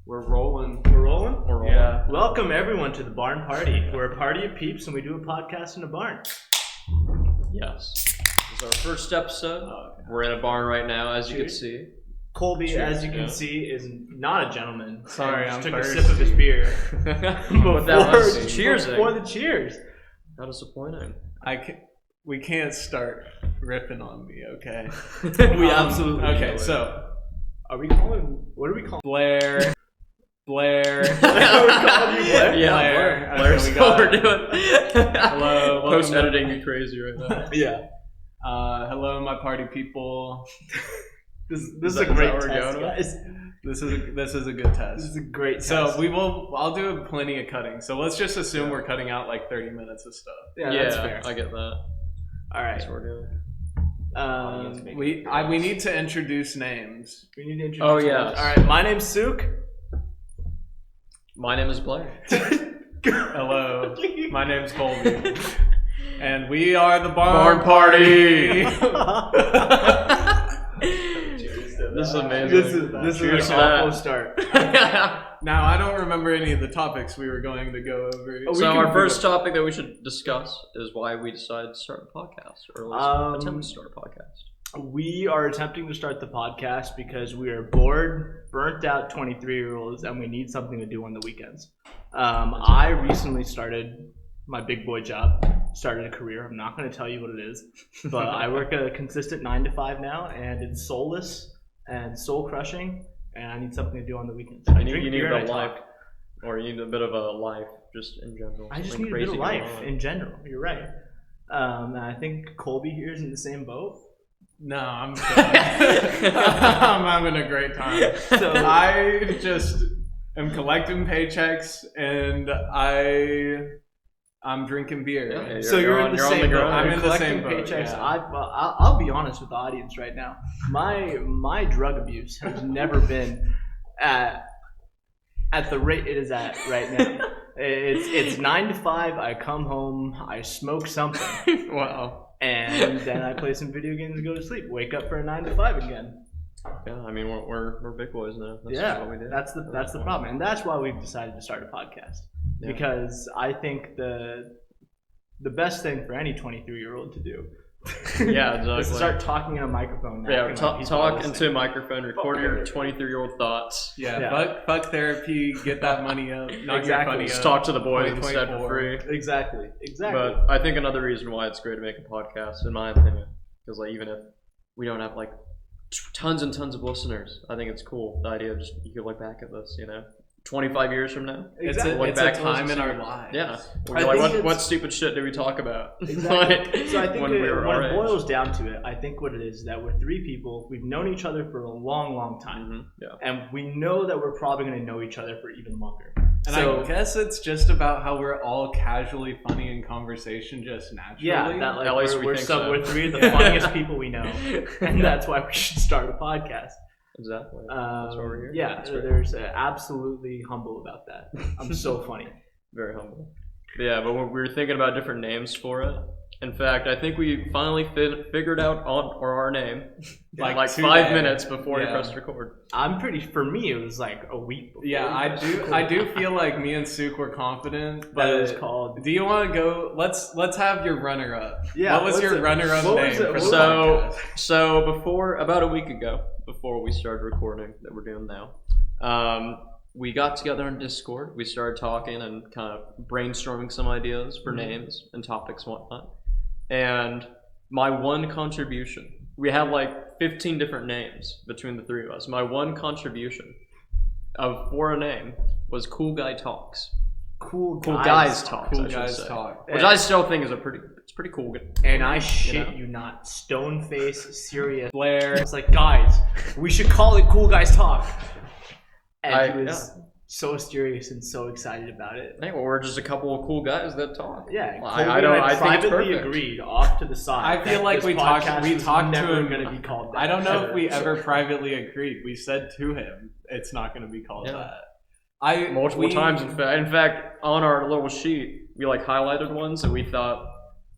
We're rolling. We're rolling? We're rolling. Yeah. Welcome everyone to the Barn Party. We're a party of peeps and we do a podcast in a barn. Yes. This is our first episode. We're in a barn right now, as you can see. Colby, Cheers, as you can see, is not a gentleman. Sorry, just I'm took thirsty. a sip of his beer. But that was cheers. Before the cheers. How disappointing. We can't start ripping on me, okay? We absolutely Okay, should. so What are we calling? Blair. We're calling you Blair? Yeah, Blair. Blair's Okay, we what got we're doing. Hello, welcome Post editing me crazy right now. Yeah. Hello, my party people. This Is is that a great what we're test, going with? guys. This is a good test. This is a great test. So I'll do plenty of cutting. So let's just assume we're cutting out like 30 minutes of stuff. yeah, that's fair. I get that. All right. That's what we're doing. We need to introduce names. We need to introduce. Oh, yeah. All right. My name's Suk. My name is Blair. Hello, my name's Colby, and we are the Barn Party. This is amazing. This Cheers is to an awful that. start. Now I don't remember any of the topics we were going to go over. Oh, we So can our do first it. topic that we should discuss is why we decided to start a podcast, or at least attempt to start a podcast. We are attempting to start the podcast because we are bored, burnt out 23-year-olds, and we need something to do on the weekends. I recently started my big boy job, started a career. I'm not going to tell you what it is, but I work a consistent 9 to 5 now, and it's soulless and soul crushing, and I need something to do on the weekends. I drink You need beer and a I life, talk. or you need a bit of a life, just in general. I just Something need a bit of crazy life going on. in general. You're right. And I think Colby here is in the same boat. No, I'm I'm having a great time. So I just am collecting paychecks and I'm drinking beer. Yeah, So you're in the on same boat. grind. I'm You're in the collecting same boat, paychecks. yeah. I'll be honest with the audience right now. My drug abuse has never been at the rate it is at right now. It's 9 to 5. I come home. I smoke something, Wow. and then I play some video games and go to sleep. Wake up for a 9 to 5 again. Yeah, I mean we're big boys now. That's Yeah, what we do. that's the problem, and that's why we've decided to start a podcast. Yeah. Because I think the best thing for any 23-year-old to do Yeah, exactly. is to start talking in a microphone. Yeah, acting like people talk are into listening. a microphone, record your 23-year-old thoughts. Yeah, Yeah. Fuck therapy, get that money up. Not Exactly. get funny Just up. talk to the boys instead for 2024. free. Exactly. But I think another reason why it's great to make a podcast, in my opinion, because like even if we don't have like tons and tons of listeners, I think it's cool. The idea of just you could look back at this, 25 years from now. Exactly. Look It's a back to time this in and our see- lives. Yeah. We'll I be like, think what stupid shit did we talk about? Exactly. Like, So I think when we were when our it age. boils down to it, I think what it is that we're 3 people. We've known each other for a long, long time, Mhm, yeah. and we know that we're probably going to know each other for even longer. And So- I guess it's just about how we're all casually funny in conversation just naturally. Yeah, that, like, At least we're we think so. we're 3 of the funniest people we know, and that's why we should start a podcast. Exactly. That's why we're here. Yeah, That's great. there's absolutely humble about that. I'm so funny. Very humble. Yeah, but we were thinking about different names for it. In fact, I think we finally figured out our name like today. 5 minutes before we Yeah. pressed record. For me, it was like a week before. Yeah, I do feel like me and Suk were confident, But it was but called. do you want to go? Let's have your runner up. Yeah, What was what's your it- runner up what name was it- for what the was So, podcast? so about a week ago, before we started recording that we're doing now, we got together on Discord. We started talking and kind of brainstorming some ideas for names and topics and whatnot. And my one contribution, we had like 15 different names between the 3 of us. My one contribution for a name was Cool Guy Talks. Cool Guys Talks. Cool I should guys say. talk. Which I still think is it's pretty cool. And I shit know? you not, stone face, serious. Blair. It's like, guys, we should call it Cool Guys Talk. And he was yeah. so serious and so excited about it. Hey, well, we're just a couple of cool guys that talk. Yeah, Well, Colby I don't. and I think it's privately perfect. agreed off to the side. I feel that like this we talked podcast to never him. going to be called that. I don't know if we ever. ever privately agreed. We said to him, it's not going to be called Yeah. that. Multiple times, in fact. In fact, on our little sheet, we like highlighted ones that we thought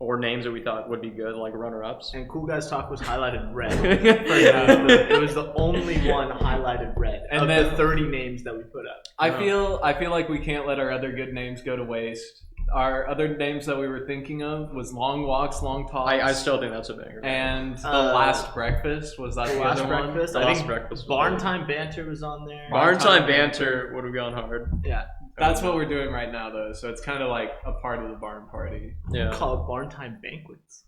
or names that we thought would be good, like runner-ups. And Cool Guys Talk was highlighted red. It was the only one highlighted red And of then- the 30 names that we put up. I feel like we can't let our other good names go to waste. Our other names that we were thinking of was Long Walks, Long Talks. I still think that's a banger. and The Uh, Last Breakfast was that The the Last other one? Breakfast. The I Last think Breakfast was Barn good. Time Banter was on there. Barn Time Time Banter would have gone hard. Yeah. That's what we're doing right now, though. So it's kind of like a part of the barn party. Yeah. Called Barn Time Banquets.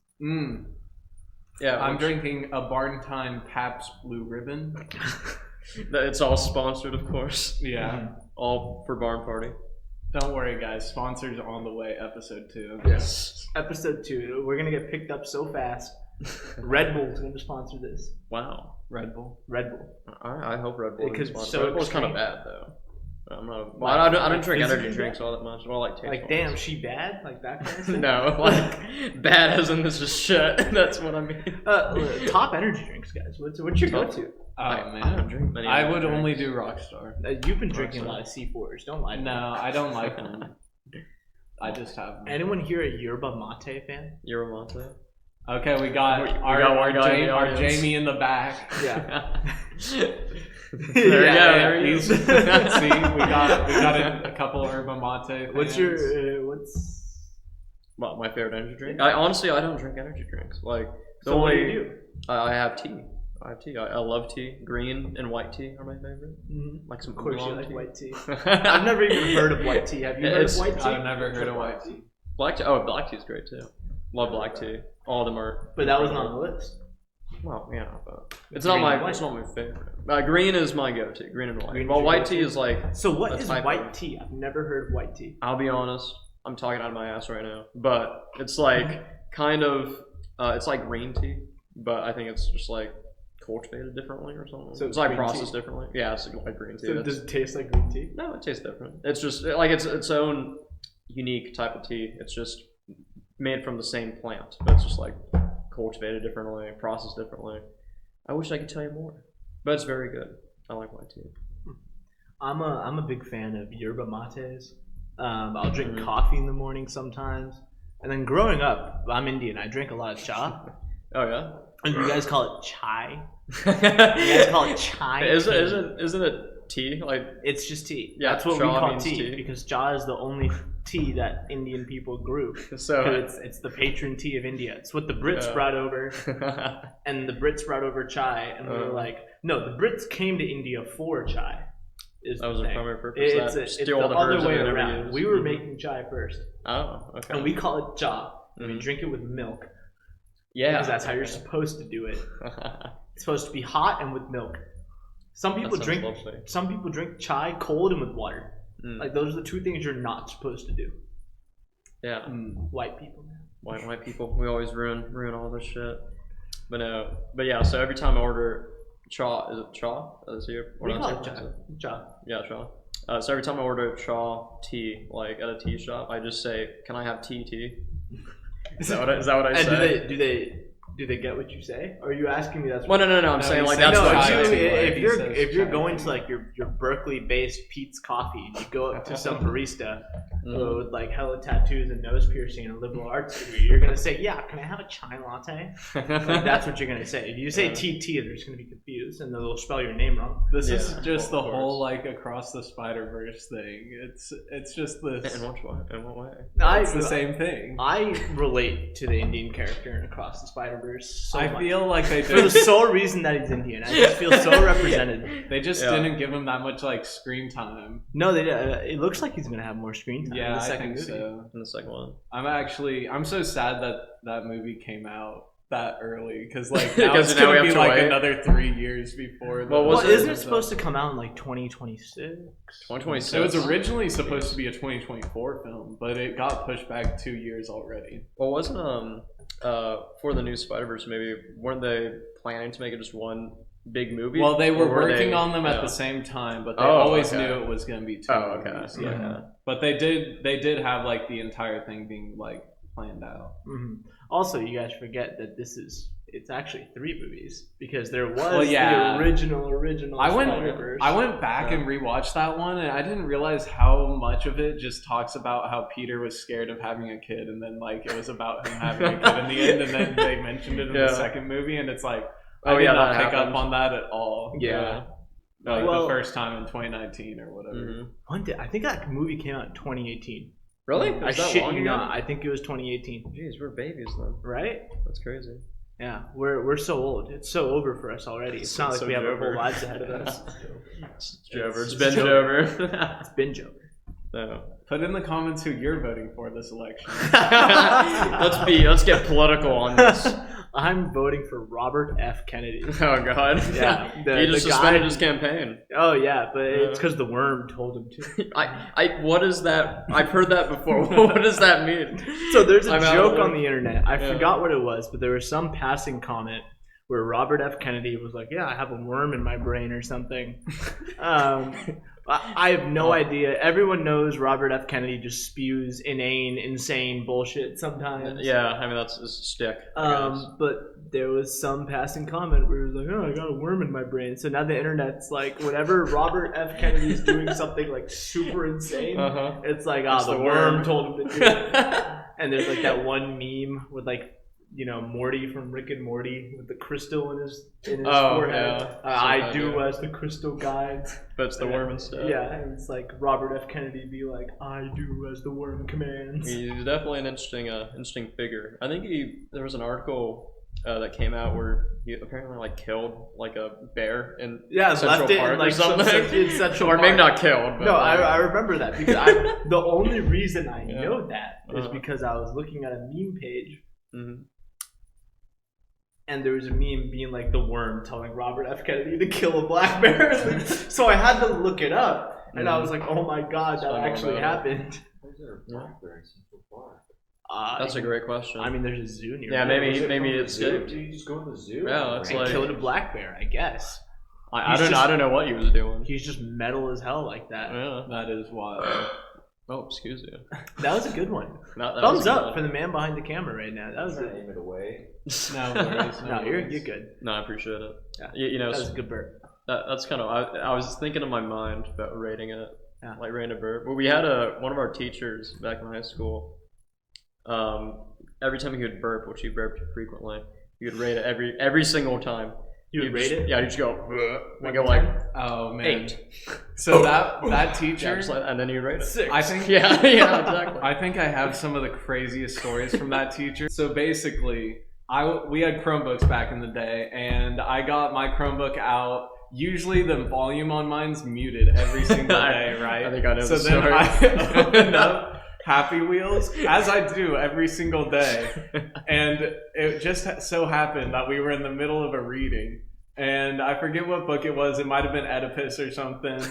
Yeah. I'm drinking a Barn Time Pabst Blue Ribbon. It's all sponsored, of course. Yeah. All for Barn Party. Don't worry, guys. Sponsors on the way. Episode 2. Yes. Episode 2. We're going to get picked up so fast. Red Bull's going to sponsor this. Wow. Red Bull. Red Bull. I hope Red Bull. Because Because so Red Bull's kind of extreme. bad though. I'm not. Like- I don't like drink energy physically drinks all that much. Well, like taste. Like, damn, she bad? Like that kind of thing? No, like bad as in this is shit. That's what I mean. Top energy drinks, guys. What's your Top- go-to? Oh, I don't man. drink many. I would energy only drinks. do Rockstar. You've been drinking a lot of C4s. Don't lie to me. No, I don't like them. I just have them. Anyone here a yerba mate fan? Yerba mate. Okay, we got We our, got our, one guy in the our audience. Jamie in the back. Yeah. There Yeah, you go. He's, see, we got a couple herba mate. What's fans. your what's? Well, my favorite energy drink. I honestly don't drink energy drinks. Like the So what do only you do? I have tea. I love tea. Green and white tea are my favorite. Mm-hmm. Like some Of course, you oolong like tea. white tea. I've never even heard of white tea. Have you heard It's- of white tea? I've never heard of white tea. Black tea. Oh, black tea is great too. Love black tea. All of them are. But that wasn't on the list. Well, yeah, but it's Green not and my. white. It's not my favorite. Green is my go-to. Green and white. Green Well, is your white go-to? tea is like. So what A is type white of- tea? I've never heard of white tea. I'll be honest. I'm talking out of my ass right now, but it's like kind of. It's like green tea, but I think it's just like cultivated differently or something. So it's like green processed tea? differently. Yeah, it's like green tea. So That's- does it taste like green tea? No, it tastes different. It's just like it's own unique type of tea. It's just made from the same plant, but it's just like cultivated differently, processed differently. I wish I could tell you more, but it's very good. I like white tea. I'm a big fan of yerba mates. I'll drink Mhm. coffee in the morning sometimes. And then growing up, I'm Indian. I drink a lot of cha. Oh yeah. And you guys call it chai. You guys call it chai. Isn't it tea? Like It's just tea. Yeah, That's what we cha call means tea, tea. because cha is the only tea that Indian people grew. so. It's the patron tea of India. It's what the Brits Yeah. brought over, and the Brits brought over chai, and we were like, no, the Brits came to India for chai. Is That was the their thing. primary purpose. It's that it's steal the all the other herbs way that they never around. used. We were Mhm. making chai first, Oh, okay. and we call it cha. And we Mhm. drink it with milk Yeah. because that's how you're supposed to do it. It's supposed to be hot and with milk. Some people That drink. sounds lovely. Some people drink chai cold and with water. Mm. Like those are the two things you're not supposed to do. Yeah. White people, man. White people, we always ruin all this shit. But no, but yeah. So every time I order cha, is it cha? Is here? We call it cha. Cha. Yeah, cha. So every time I order cha tea, like at a tea shop, I just say, "Can I have tea?" Is that what I And say? do they get what you say? Or are you asking me that's Well, no. I'm No, saying he's like saying that's no, what I chai if, say. tea. you, Like, if he you're says if you're chai going tea. to like your Berkeley-based Pete's Coffee and you go up to some barista with like hella tattoos and nose piercing and a liberal arts degree, you're gonna say, "Yeah, can I have a chai latte?" Like that's what you're gonna say. If you say Yeah. TT, they're just gonna be confused and they'll spell your name wrong. This Yeah, is just the of course. whole like across the Spider-Verse thing. It's just this. In what way? In what way? It's the same thing. I relate to the Indian character in Across the Spider-Verse so I much. feel like they For the did. sole reason that he's Indian. I just feel so represented. They just Yeah. didn't give him that much like screen time. No, they. It looks like he's gonna have more screen time in Yeah, the I second think movie. so. In the second one. I'm so sad that that movie came out that early because like now Because it's now we gonna have be to like wait. another 3 years before. Well, Well, was isn't it- it supposed to come out in like 2026? 2026. It was originally supposed to be a 2024 film, but it got pushed back 2 years already. Well, wasn't for the new Spider-Verse movie, weren't they planning to make it just one big movie? Well, they were Or working on them at yeah. the same time, but they Oh, always okay. knew it was going to be two Oh, okay. movies. Yeah. Yeah. But they did have like the entire thing being like planned out. Also, you guys forget that it's actually 3 movies because there was the original. I Spider-Verse. went back and rewatched that one, and I didn't realize how much of it just talks about how Peter was scared of having a kid, and then like it was about him having a kid in the end, and then they mentioned it in the second movie, and it's like I did not pick up on that at all. Yeah. Like the first time in 2019 or whatever. One day, I think that movie came out in 2018. Really? I shit you not. I think it was 2018. Jeez, we're babies then. Right? That's crazy. Yeah, we're so old. It's so over for us already. It's not like so we have our over. whole lives ahead of us. It's over. It's binge over. It's binge over. No. Put in the comments who you're voting for this election. Let's get political on this. I'm voting for Robert F. Kennedy. Oh God. Yeah, He just suspended his campaign. Oh yeah, but it's because the worm told him to. What is that? I've heard that before. What does that mean? So there's a I'm out joke of on the internet. I forgot what it was, but there was some passing comment where Robert F. Kennedy was like, "Yeah, I have a worm in my brain or something." I have no idea. Everyone knows Robert F. Kennedy just spews insane bullshit sometimes. Yeah, I mean that's his stick. I guess. But there was some passing comment where he was like, "Oh, I got a worm in my brain." So now the internet's like, whenever Robert F. Kennedy is doing something like super insane, it's like, It's the the worm worm. told him to do it. And there's like that one meme with like, Morty from Rick and Morty with the crystal in his forehead. Yeah. I do as the crystal guides. But it's the worm instead. Yeah, and it's like Robert F. Kennedy be like, I do as the worm commands. He's definitely an interesting figure. I think there was an article that came out where he apparently like killed like a bear in Central left it Park in like or something. in Central or Park. maybe not killed. But No, I remember that because the only reason I Yeah. know that is because I was looking at a meme page. Mhm. And there was a meme being like the worm telling Robert F. Kennedy to kill a black bear. So I had to look it up. And I was like, oh my god, that actually happened. Why is there a black bear in Central Park? That's a great question. I mean, there's a zoo near. Yeah, maybe it Zoo? escaped. Do you just go to the zoo? Yeah, it's And like- killed a black bear, I guess. I don't know what he was doing. He's just metal as hell like that. Yeah. That is wild. Oh, excuse you. That was a good one. That was Thumbs good. up for the man behind the camera right now. That was Trying to it. aim it away. No worries. No, you're good. No, I appreciate it. Yeah. You know, That was a good burp. that's kind of. I was thinking in my mind about rating it, Yeah. like rating a burp. Well, we had one of our teachers back in high school. Every time he would burp, which he burped frequently, he would rate it every single time. You would rate it? Yeah, he'd just go. I go like Oh man. 8. So that Yeah, teacher, just like, and then you rate it. 6. I think Yeah, exactly. I think I have some of the craziest stories from that teacher. So basically, we had Chromebooks back in the day, and I got my Chromebook out. Usually the volume on mine's muted every single day, right? I think I know so the then story. I opened up Happy Wheels, as I do every single day, and it just so happened that we were in the middle of a reading, and I forget what book it was. It might have been Oedipus or something.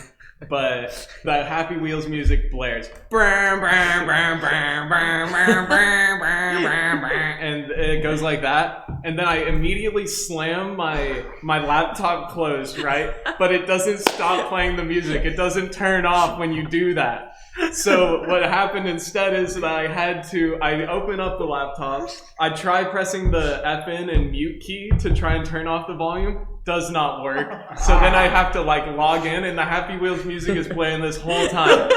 But the Happy Wheels music blares, and it goes like that. And then I immediately slam my laptop closed, right? But it doesn't stop playing the music. It doesn't turn off when you do that. So what happened instead is that I open up the laptop. I try pressing the FN and mute key to try and turn off the volume. Does not work. So then I have to like log in, and the Happy Wheels music is playing this whole time.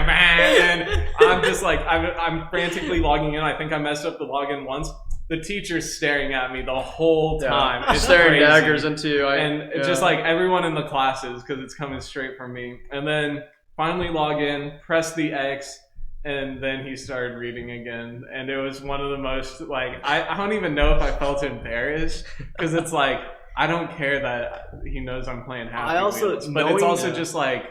And I'm just like, I'm frantically logging in. I think I messed up the login once. The teacher's staring at me the whole time. Yeah. It's Staring crazy. daggers into you. And just like everyone in the classes, because it's coming straight from me. And then finally log in, press the X, and then he started reading again. And it was one of the most, like, I don't even know if I felt embarrassed, because it's like, I don't care that he knows I'm playing Happy Wheels. But it's also just like,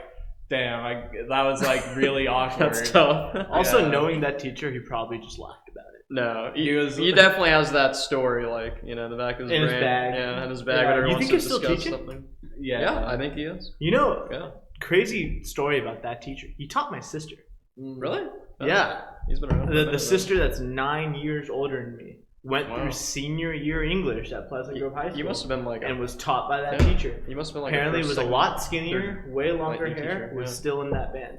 damn, that was like really awkward. That's tough. Also, Yeah. knowing that teacher, he probably just laughed about it. No, He he definitely has that story, like, in the back of his In his brain. bag. Yeah, in his bag. Yeah. Whenever You he think wants he's to still discuss teaching? something. Yeah. Yeah, I think he is. You know, Yeah. crazy story about that teacher. He taught my sister. Really? Oh, Yeah. He's been around. for a minute, The then. sister that's 9 years older than me went Wow. through senior year English at Pleasant Grove High School. You must have been like and a, was taught by that Yeah. teacher. you must have been like Apparently, a was first, a second, lot skinnier, way longer lightning hair. teacher, Was yeah. still in that band.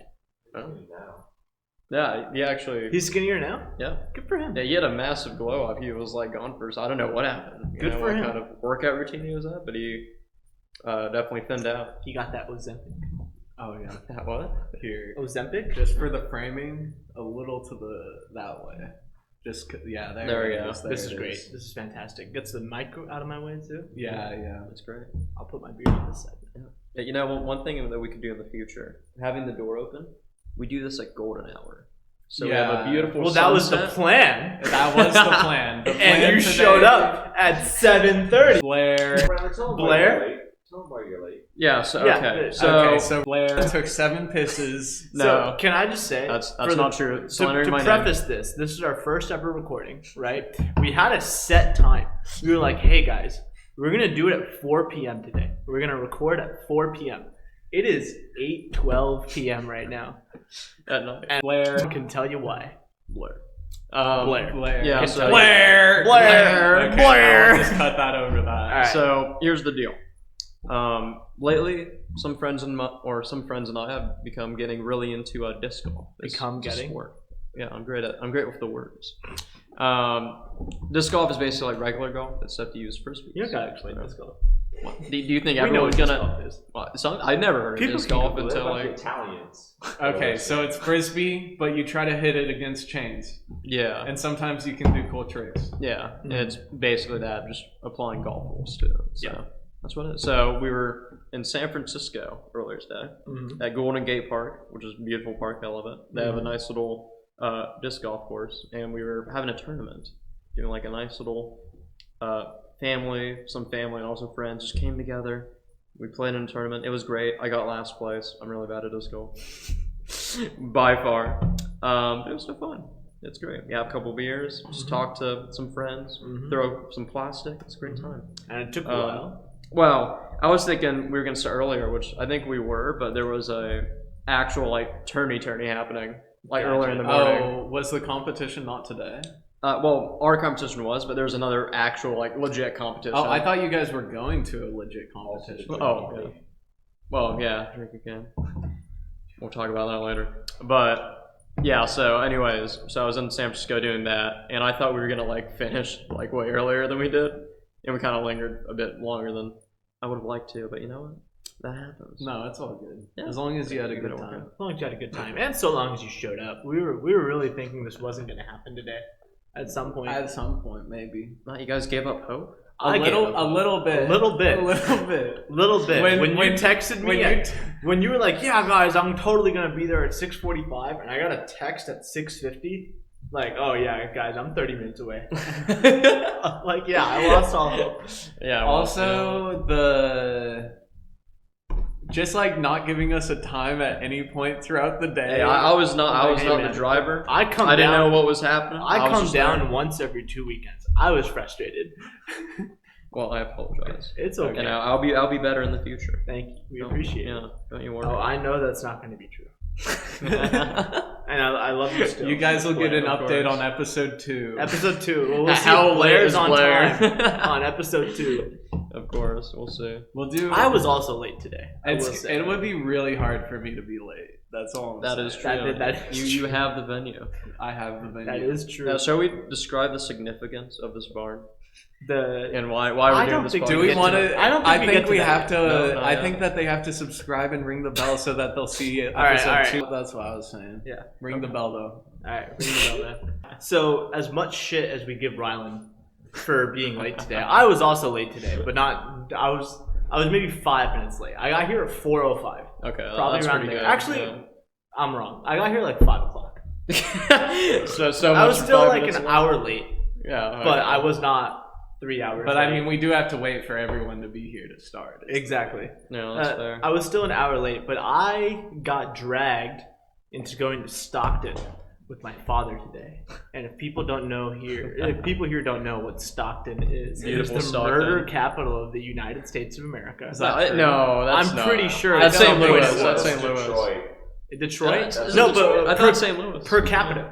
Oh. Now. Yeah, he actually. He's skinnier now. Yeah. Good for him. Yeah, he had a massive glow up. He was like gone for. I don't know what happened. You Good know, for what him. kind of workout routine he was at, but he definitely thinned out. He got that Ozempic. Oh yeah. That what? Here, Ozempic? just for the framing, a little to that way. Just yeah, There we it go. is, there This is it great. This is fantastic. Gets the mic out of my way too. Yeah. That's great. I'll put my beard on this side. Yeah, you know, one thing that we could do in the future, having the door open, we do this at golden hour. So we have Yeah. a beautiful. Well, that was the sunset. plan. That was the plan. The plan And you today- showed up at 7:30. Blair. Blair? Tell them why you're late. Yeah. So Yeah, okay. good. So Blair took 7 pisses. no, So can I just say that's for not true. To Slandering my name. preface this is our first ever recording, right? We had a set time. We were like, hey guys, we're going to do it at 4 p.m. today. We're going to record at 4 p.m. It is 8:12 p.m. right now. At night. And Blair. I can tell you why. Blair. Blair. Yeah. Can So, tell you. Blair. Blair. Okay, Blair. I'll just cut that over that. All right. So here's the deal. Lately, some friends and I have become getting really into disc golf. It's sport. Yeah, I'm great with the words. Disc golf is basically like regular golf, except you use frisbee. You gotta explain this golf. Do you think We know everyone's what disc gonna? golf is. Well, I never heard People of disc can golf Google it. until Like the like Italians. Okay, so it's frisbee, but you try to hit it against chains, yeah, and sometimes you can do cool tricks. yeah. And it's basically that, just applying golf rules to it. So Yeah. that's what it is. So we were in San Francisco earlier today at Golden Gate Park, which is a beautiful park. I love it. They have a nice little disc golf course, and we were having a tournament, doing like a nice little some family and also friends just came together. We played in a tournament. It was great. I got last place. I'm really bad at disc golf by far. It was so fun. It's great. You have a couple beers, just talk to some friends, throw some plastic. It's a great time. And it took a while. Well, I was thinking we were gonna start earlier, which I think we were, but there was a actual like tourney happening like earlier in the morning. Oh, was the competition not today? Well, our competition was, but there was another actual like legit competition. Oh, I thought you guys were going to a legit competition. Oh, yeah. Well, yeah, drink again. We'll talk about that later. But yeah, so anyways, so I was in San Francisco doing that, and I thought we were gonna like finish like way earlier than we did, and we kind of lingered a bit longer than I would have liked to. But you know what? That happens. No, it's all good. Yeah. As long as you had a Good good old time. As long as you had a good time, and so long as you showed up. We were really thinking this wasn't going to happen today. At some point, At some point, maybe. Not you guys gave up hope. A little bit. a little bit, Little bit. little bit. When you when- texted me, when you were like, "Yeah, guys, I'm totally gonna be there at 6:45," and I got a text at 6:50, like, "Oh yeah, guys, I'm 30 minutes away." Like, yeah, I lost all hope. Yeah. Well, Also, the just like not giving us a time at any point throughout the day. hey, I was not. I was Hey, not man. the driver. I come I didn't down. know what was happening. I was come just down there. once every 2 weekends. I was frustrated. Well, I apologize. It's okay. You know, I'll be better in the future. Thank you. We Don't- appreciate it. Yeah, don't you worry. Oh, I know that's not going to be true. And I love you still. You guys will get an Of update course. on episode 2. Episode 2. Well, we'll see How if late Blair's is on Blair? time on episode 2. Of course, we'll see. We'll do. I was also late today. I will say. It would be really hard for me to be late. That's all. I'm That saying. is true. That is you true. have the venue. I have the venue. That is true. Now, shall we describe the significance of this barn The and why we're I doing don't this? think- podcast? Do we get want to to? that. I don't think we get to we that have yet. to. No, not I yet. think that they have to subscribe and ring the bell so that they'll see it. right, Episode all right. 2. That's what I was saying. Yeah. Ring the bell though. Alright, ring the bell then. So, as much shit as we give Rylan for being late today, I was also late today, but not. I was maybe 5 minutes late. I got here at 4:05. Okay, Probably that's around pretty there. good. Actually, I'm wrong. I got here like 5 o'clock. Yeah. so I was much still 5 like minutes an away. hour late, Yeah, but okay. I was not 3 hours. But I late. mean, we do have to wait for everyone to be here to start. exactly. No, that's fair. I was still an hour late, but I got dragged into going to Stockton with my father today. And if people don't know here, if people here don't know what Stockton is, it is Beautiful the Stockton. murder capital of the United States of America. Is No, that true? no, that's I'm not. pretty sure That's it's St. not Louis. Detroit. That's St. Louis. Detroit. Detroit? That's No, Detroit. but I thought St. Louis. per capita.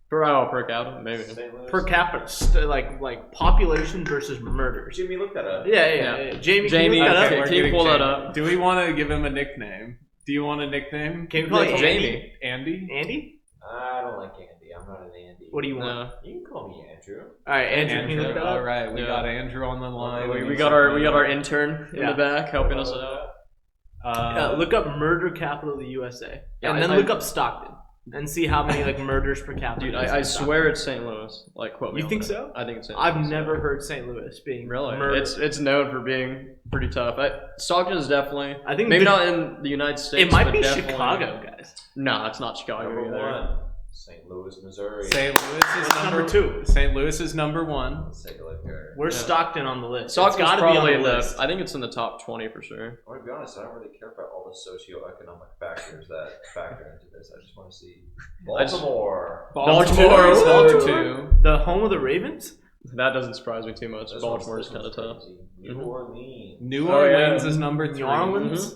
Per capita, maybe. St. Louis. Per capita, like population versus murders. Jimmy, look that up. Yeah. Jamie, Jamie, can you look that okay. up? Can you getting pull that Jamie. up? Do we want to give him a nickname? Do you want a nickname? Can we call it Jamie. Andy? Andy? Andy? I don't like Andy. I'm not an Andy. What do you want? No. You can call me Andrew. All right, Andrew, can you look that All up? right, we Yeah. got Andrew on the line. We got our intern in Yeah. the back helping us out. Look up murder capital of the USA, Yeah, and then I- look up Stockton, and see how many like murders per capita. Dude, there is I in Stockton. swear it's St. Louis. Like, quote me You on think that. so? I think it's St. I've Louis. never heard St. Louis being Really? murdered. It's known for being pretty tough. Stockton is definitely. I think maybe the- not in the United States. It might but be definitely- Chicago, guys. No, it's not Chicago Number either. one, St. Louis, Missouri. St. Louis is What's number two? St. Louis is number one. Let's take a look here. Where's Yeah. Stockton on the list? Stockton's it's gotta probably be in on the list. I think it's in the top 20 for sure. I'm gonna be honest. I don't really care about all the socioeconomic factors that factor into this. I just want to see Baltimore. Baltimore. is number Baltimore. two. The home of the Ravens? That doesn't surprise me too much. This Baltimore is one's kind of tough. crazy. New Mhm. Orleans. New Oh, yeah. Orleans is number three. New Orleans?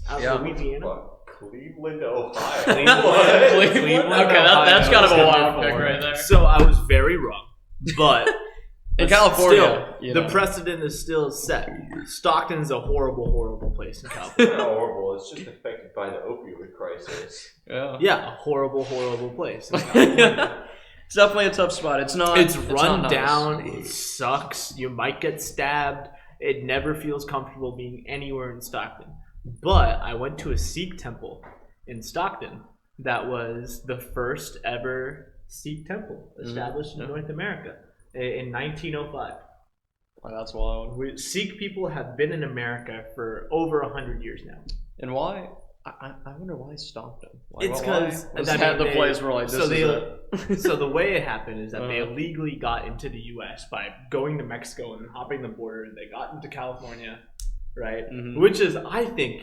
Out Yeah. of Louisiana? Fuck. Cleveland, Ohio. Cleveland. What? Cleveland. Okay, that's kind of a Ohio. wild pick right there. So I was very wrong. But In but California, still, you the know. precedent is still set. Stockton is a horrible, horrible place in California. Not horrible. It's just affected by the opioid crisis. Yeah. Yeah, a horrible, horrible place in California. It's definitely a tough spot. It's not. It's not run nice. down. It sucks. You might get stabbed. It never feels comfortable being anywhere in Stockton. But I went to a Sikh temple in Stockton that was the first ever Sikh temple established in North America in 1905. Wow, that's wild. Sikh people have been in America for over 100 years now. And why? I wonder why Stockton. It's why 'cause, was I that mean, the place where like this so is they- it? So the way it happened is that they Uh-huh. illegally got into the U.S. by going to Mexico and hopping the border, and they got into California, right? Mhm. Which is, I think,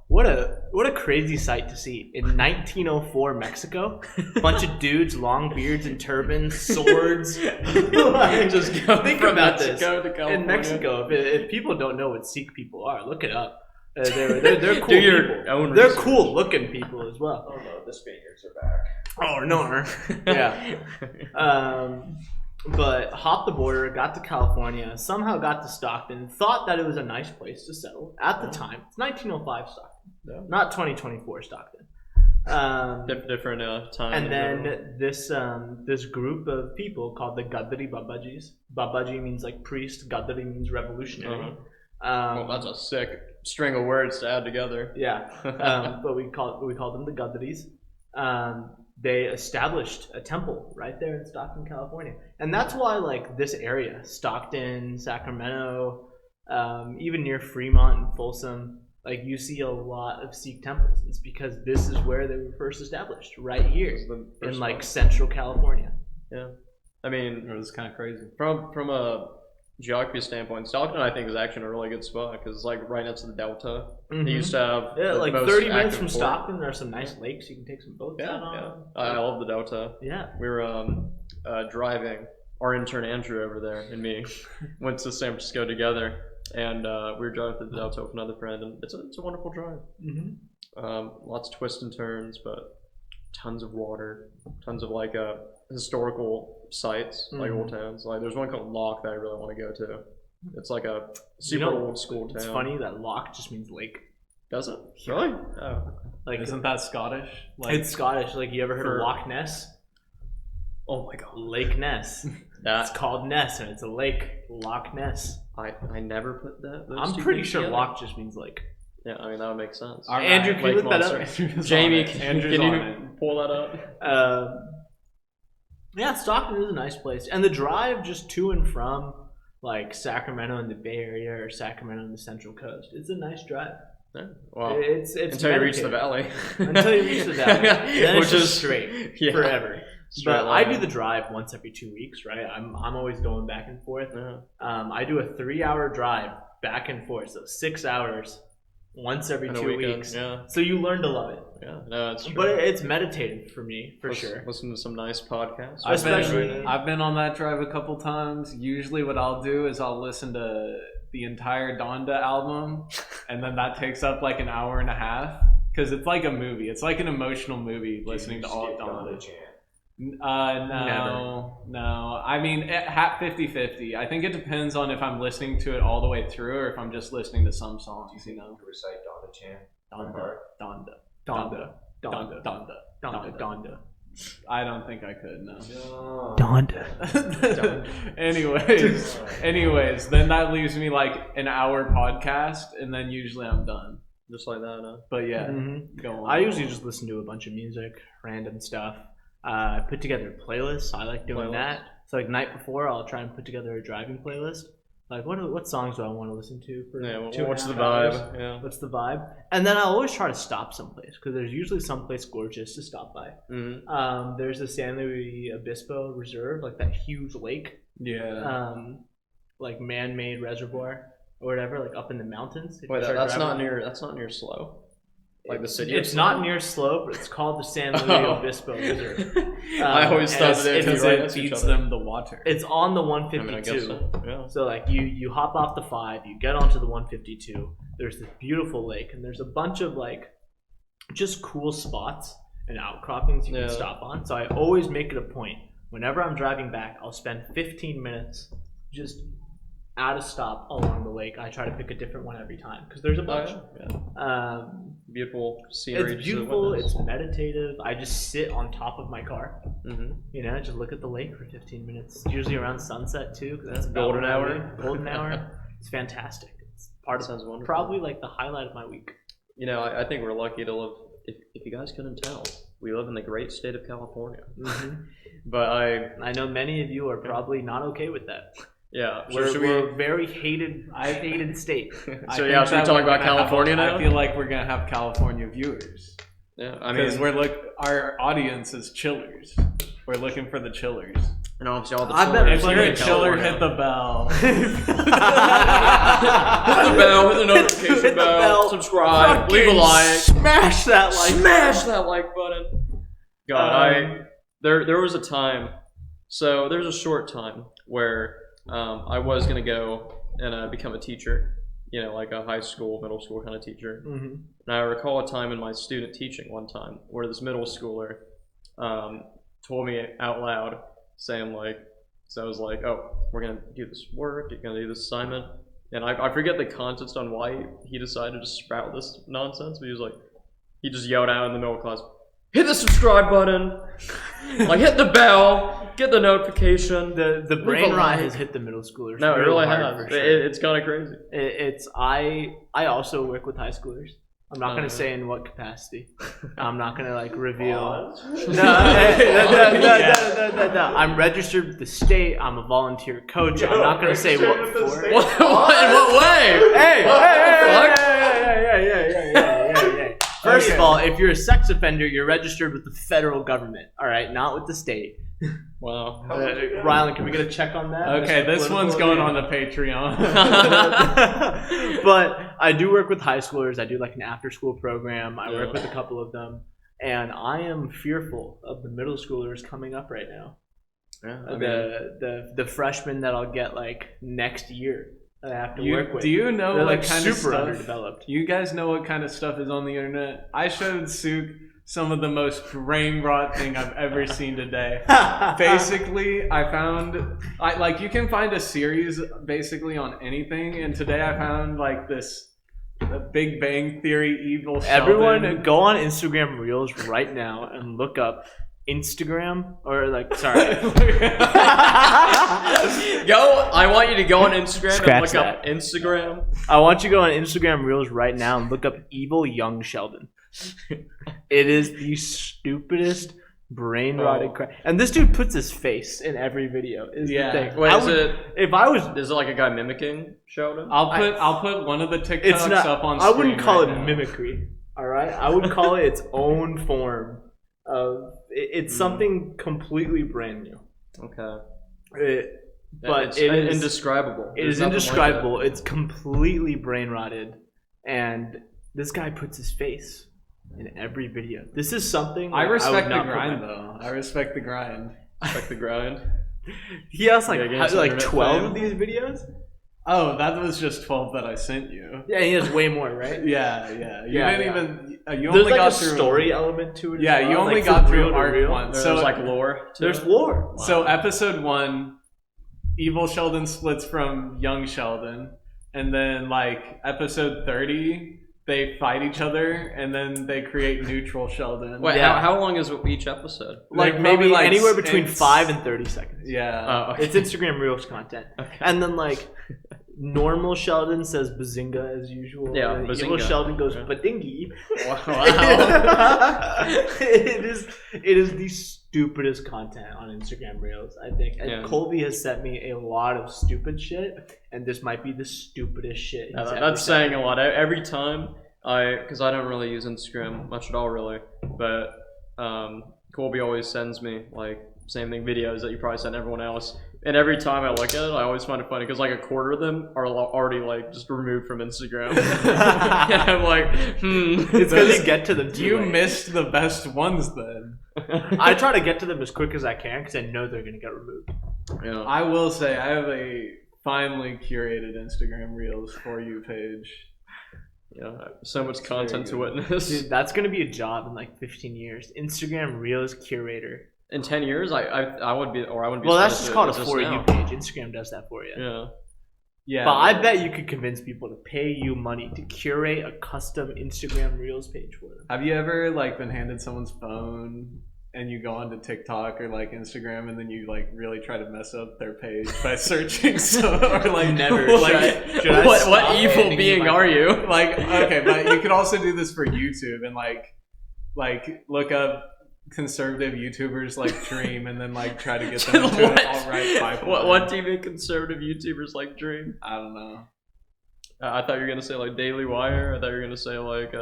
what a crazy sight to see in 1904 Mexico. Bunch of dudes, long beards and turbans, swords. Just go Think from about Mexico to this. California. In Mexico, if people don't know what Sikh people are, look it up. They're cool Do your people. own They're research. cool looking people as well. Oh no, the Spaniards are back. Oh no! Yeah. But hopped the border, got to California, somehow got to Stockton, thought that it was a nice place to settle at the time. It's 1905 Stockton, Yeah. not 2024 Stockton. Different time. And then this group of people called the Gadari Babajis. Babaji means like priest. Gadari means revolutionary. Well, that's a sick string of words to add together. Yeah, but we call them the Gadaris. They established a temple right there in Stockton, California, and that's why like this area, Stockton, Sacramento, even near Fremont and Folsom, like you see a lot of Sikh temples. It's because this is where they were first established, right here in like Central California. Yeah, I mean, It was kind of crazy. from a geography standpoint, Stockton I think is actually in a really good spot because it's like right next to the Delta. They used to have Yeah, the like most 30 minutes active from port. Stockton, there are some nice lakes you can take some boats Yeah, out yeah. on. I love the Delta. Yeah. We were driving. Our intern Andrew over there and me went to San Francisco together, and we were driving through the Delta with another friend, and it's a wonderful drive. Lots of twists and turns, but tons of water, tons of like historical sites, like old towns. Like there's one called Locke that I really want to go to. It's like a super old school town. It's funny that loch just means lake. Does it? Really? Oh. Like Isn't that Scottish? Like, it's Scottish. Like you ever heard For- of Loch Ness? Oh my god. Lake Ness. It's That called Ness, and it's a lake. Loch Ness. I never put that. Those I'm two pretty things sure together. Loch just means lake. Yeah, I mean that would make sense. All right, Andrew, can you Lake look that up? Monster. Andrew's Jamie, on it. can Andrew's you on it. pull that up? Yeah, Stockton is a nice place, and the drive just to and from like Sacramento in the Bay Area or Sacramento in the Central Coast. It's a nice drive. Yeah. Well, It's until you reach the meditative. valley. Until you reach the valley, then Which it's just is straight yeah. forever. Straight But I line. do the drive once every 2 weeks, right? I'm always going back and forth. Yeah. I do a 3-hour drive back and forth, so 6 hours once every And a 2 weekend, weeks. Yeah. So you learn to love it. Yeah. No, it's true. But it's meditative for me, for Listen- sure. Listen to some nice podcasts. Especially- I've been on that drive a couple times. Usually, what I'll do is I'll listen to the entire Donda album, and then that takes up like an hour and a half because it's like a movie. It's like an emotional movie listening to all of Donda. Chant. No. I mean, 50-50. I think it depends on if I'm listening to it all the way through or if I'm just listening to some songs. You know, Recite Donda chant. Donda, Alright. Donda, Donda, Donda, Donda, Donda. I don't think I could. No. Donda. Anyways, then that leaves me like an hour podcast, and then usually I'm done. Just like that, huh? But yeah, Mhm. go on. I usually just listen to a bunch of music, random stuff. I put together playlists. I like doing that. So like night before, I'll try and put together a driving playlist. Like what songs do I want to listen to for Yeah, 2.5 what's the hours? vibe? Yeah. What's the vibe? And then I always try to stop someplace because there's usually someplace gorgeous to stop by. Mm-hmm. There's the San Luis Obispo Reserve, like that huge lake, Yeah. like man-made reservoir or whatever, like up in the mountains. If Wait, you start that's driving- not near. That's not near Slow. Like the city. It's not near Slow, but it's called the San Luis Obispo Reserve. I always and thought it's- that Because right it next to each feeds other. them the water. It's on the I mean, I 152. guess so. Yeah. So like you hop off the 5, you get onto the 152. There's this beautiful lake, and there's a bunch of like just cool spots and outcroppings you Yeah. can stop on. So I always make it a point. Whenever I'm driving back, I'll spend 15 minutes just at a stop along the lake. I try to pick a different one every time because there's a bunch. Yeah. Beautiful scenery. It's beautiful. It's meditative. I just sit on top of my car. Mm-hmm. You know, just look at the lake for 15 minutes. It's usually around sunset too, because that's about Golden when I hour. leave. Golden hour. It's fantastic. It's part of Sounds wonderful. probably like the highlight of my week. You know, I think we're lucky to live. If you guys couldn't tell, we live in the great state of California. But I know many of you are probably not okay with that. yeah. We're a very hated state. So I yeah, think should we that talk we're about gonna have- California now? I feel like we're gonna have California viewers Yeah, I because mean, our audience is chillers. We're looking for the chillers. and obviously all the I bet chillers If plenty you're here a in chiller, California. hit the bell. Hit the bell, hit the notification Hit the bell, bell. subscribe, leave a Fucking like, Smash that like. smash that like button. God, Um, there was a time. So there's a short time where I was gonna go and become a teacher. You know, like a high school, middle school kind of teacher. Mhm. And I recall a time in my student teaching one time where this middle schooler told me out loud, saying like, so I was like, oh, we're going to do this work, you're going to do this assignment. And I forget the context on why he decided to sprout this nonsense, but he was like, he just yelled out in the middle of class, hit the subscribe button, like hit the bell, get the notification. The brain Leave a rot like. has hit the middle schoolers. No, it real really hard, has. for sure. It's kind of crazy. It's I also work with high schoolers. I'm not Oh, gonna yeah. say in what capacity. I'm not gonna like reveal. Pause. No, I'm registered with the state. I'm a volunteer coach. I'm not gonna say what registered with the for. state? What? In what way? Hey, What the fuck? hey. First of all, if you're a sex offender, you're registered with the federal government. All right, not with the state. Wow. Rylan, can we get a check on that? Okay, Mr. this one's Political going on Leader? the Patreon. But I do work with high schoolers. I do like an after school program. I work Yeah. with a couple of them. And I am fearful of the middle schoolers coming up right now. Yeah, I mean, The freshmen that I'll get like next year that I have to work with. Do you know They're what like kind super of stuff? underdeveloped. You guys know what kind of stuff is on the internet? I showed Suk some of the most brain rot thing I've ever seen today. Basically, I found you can find a series basically on anything, and today I found like this Big Bang Theory evil Sheldon. Everyone go on Instagram Reels right now and look up Instagram or like sorry. I want you to go on Instagram Scratch and look up Instagram. I want you to go on Instagram Reels right now and look up evil young Sheldon. It is the stupidest brain rotted crap. And this dude puts his face in every video. Is Yeah. the thing. Wait, I is would- it if I was like a guy mimicking Sheldon? I'll put one of the TikToks it's not up on I screen wouldn't call right it now. mimicry. All right? I would call it its own form of it's something completely brand new. Okay. But it's it is indescribable. It There's is nothing like indescribable. It's completely brain rotted, and this guy puts his face in every video. This is something I that respect would the not put grind my- though. I respect the grind. that. Like the grind. He has like Yeah, against like internet 12 fame. of these videos. Oh, that was just 12 that I sent you. Yeah, he has way more, right? Yeah. You Yeah, didn't yeah. even. You There's only like got a through story element to it. as Yeah, well, you only like got from through real to art real. once. There's So like lore. to There's it. lore. So episode 1, evil Sheldon splits from young Sheldon, and then like episode 30, they fight each other and then they create neutral Sheldon. Wait, Yeah. how long is each episode? Like They're maybe probably, like, anywhere between it's- 5 and 30 seconds. Yeah. Oh, okay. It's Instagram Reels content. Okay. And then like normal Sheldon says bazinga as usual. Yeah, and Evil bazinga. Sheldon goes Yeah. badingy. Wow. it is the stupidest content on Instagram Reels, I think. And Yeah. Colby has sent me a lot of stupid shit, and this might be the stupidest shit. he's ever That's sent saying a lot. Every time because I don't really use Instagram much at all, really. But Colby always sends me like same thing videos that you probably send everyone else. And every time I look at it, I always find it funny because like a quarter of them are already like just removed from Instagram. And I'm like, It's because you get to them too You late. missed the best ones then. I try to get to them as quick as I can because I know they're gonna get removed. Yeah. I will say I have a finely curated Instagram Reels For You page. Yeah, so much It's content to very good. witness. Dude, that's gonna be a job in like 15 years. Instagram Reels curator. In 10 years, I would be, or I wouldn't be. Well, that's supposed just to called a exist For You now. page. Instagram does that for you. Yeah. Yeah. But I bet you could convince people to pay you money to curate a custom Instagram Reels page for them. Have you ever like been handed someone's phone and you go onto TikTok or like Instagram and then you like really try to mess up their page by searching or like Never. like Should I What stop evil handing you being my are phone? you? Like okay, but you could also do this for YouTube and like look up conservative YouTubers like Dream and then like try to get them into an alt-right pipeline. What do you think conservative YouTubers like Dream? I don't know. I thought you were gonna say like Daily Wire. I thought you were gonna say like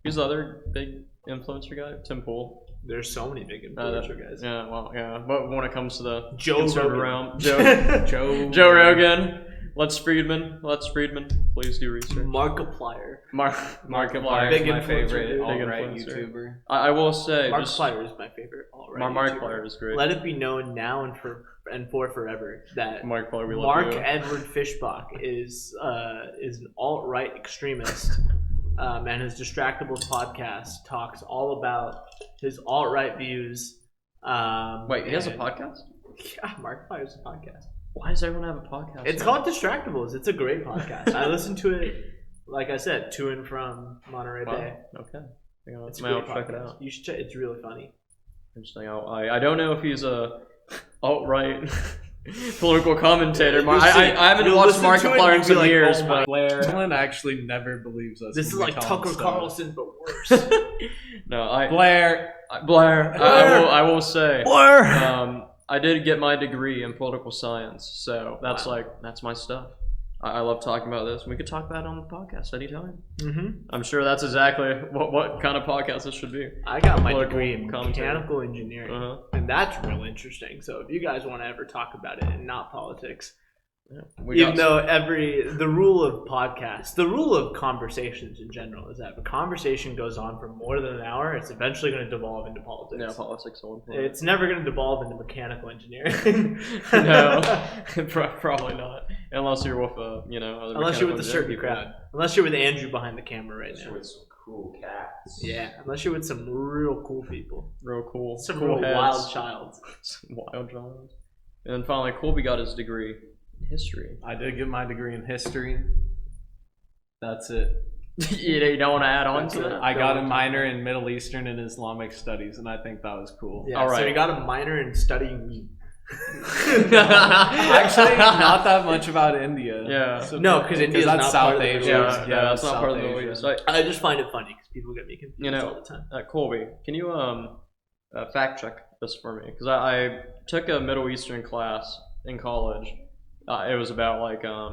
who's the other big influencer guy? Tim Pool. There's so many big Uh, influencer guys. Yeah, well, yeah. But when it comes to the Joe conservative Rogan. realm, Joe Joe Rogan, Lex Friedman, please do research. Markiplier. Markiplier Big is my influencer, favorite dude. alt-right Big influencer. YouTuber. I will say, just Markiplier is my favorite. Alright, Markiplier is great. Let it be known now and for forever that Markiplier, we love Mark you. Edward Fishbach is an alt-right extremist, and his Distractables podcast talks all about his alt-right views. Wait, he has a and- podcast? Yeah, Markiplier's a podcast. Why does everyone have a podcast? It's now? called Distractables. It's a great podcast. I listen to it, like I said, to and from Monterey Bay. Wow. Okay. It's a Maybe I'll great check it podcast. out. You should check. It's really funny. Interesting. I don't know if he's a alt-right political commentator. You'll I see- haven't you'll watched listen to it and Markiplier in you'll be some like, years, oh my but Blair Allen actually never believes us. This is when we like tell him Tucker stuff. Carlson, but worse. no, Blair. Blair. I will say, Blair. I did get my degree in political science, so that's Wow. that's my stuff. I love talking about this. We could talk about it on the podcast anytime. Mm-hmm. I'm sure that's exactly what kind of podcast this should be. I got my Political degree in commentary. mechanical engineering, Uh-huh. and that's real interesting. So if you guys want to ever talk about it and not politics, Yeah. even though the rule of podcasts, the rule of conversations in general is that if a conversation goes on for more than an hour, it's eventually going to devolve into politics. yeah, politics at one point. It's never going to devolve into mechanical engineering. No, probably not. Unless you're with other Unless you're with the mechanical certain engineering crowd. Unless you're with Andrew behind the camera right Sure, now. with some cool cats. Yeah, unless you're with some real cool people. people. Real cool. Some cool real heads. wild child. Wild child. And then finally, Colby got his degree in history. I did get my degree in history. That's it. You don't want to add on to that? I got a minor in Middle Eastern and Islamic Studies, and I think that was cool. Yeah, All so right. you got a minor in studying meat. Actually, not that much about India. Yeah. So- No, 'cause India's that's not South part of the Asia. Middle Yeah, East. yeah, that's not South part of the Asia. Middle East. Like, I just find it funny because people get me confused You know, all the time. Colby, can you fact check this for me? Because I took a Middle Eastern class in college. It was about like I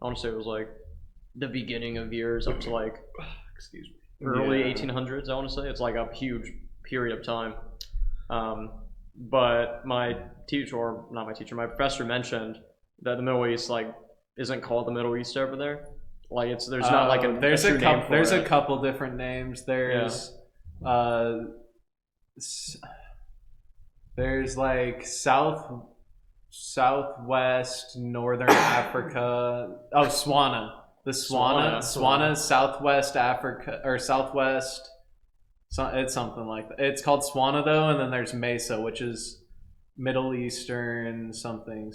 want to say it was like the beginning of years up to like Excuse me. early Yeah. 1800s. I want to say it's like a huge period of time. But my teacher, or not my teacher, my professor mentioned that the Middle East like isn't called the Middle East over there. Like there's not like a there's true a name couple for there's it. a couple different names. There's there's like southwest northern Africa. Oh, Swana. The Swana. Swana is Southwest Africa or Southwest. So it's something like that. It's called Swana though, and then there's Mesa, which is Middle Eastern something.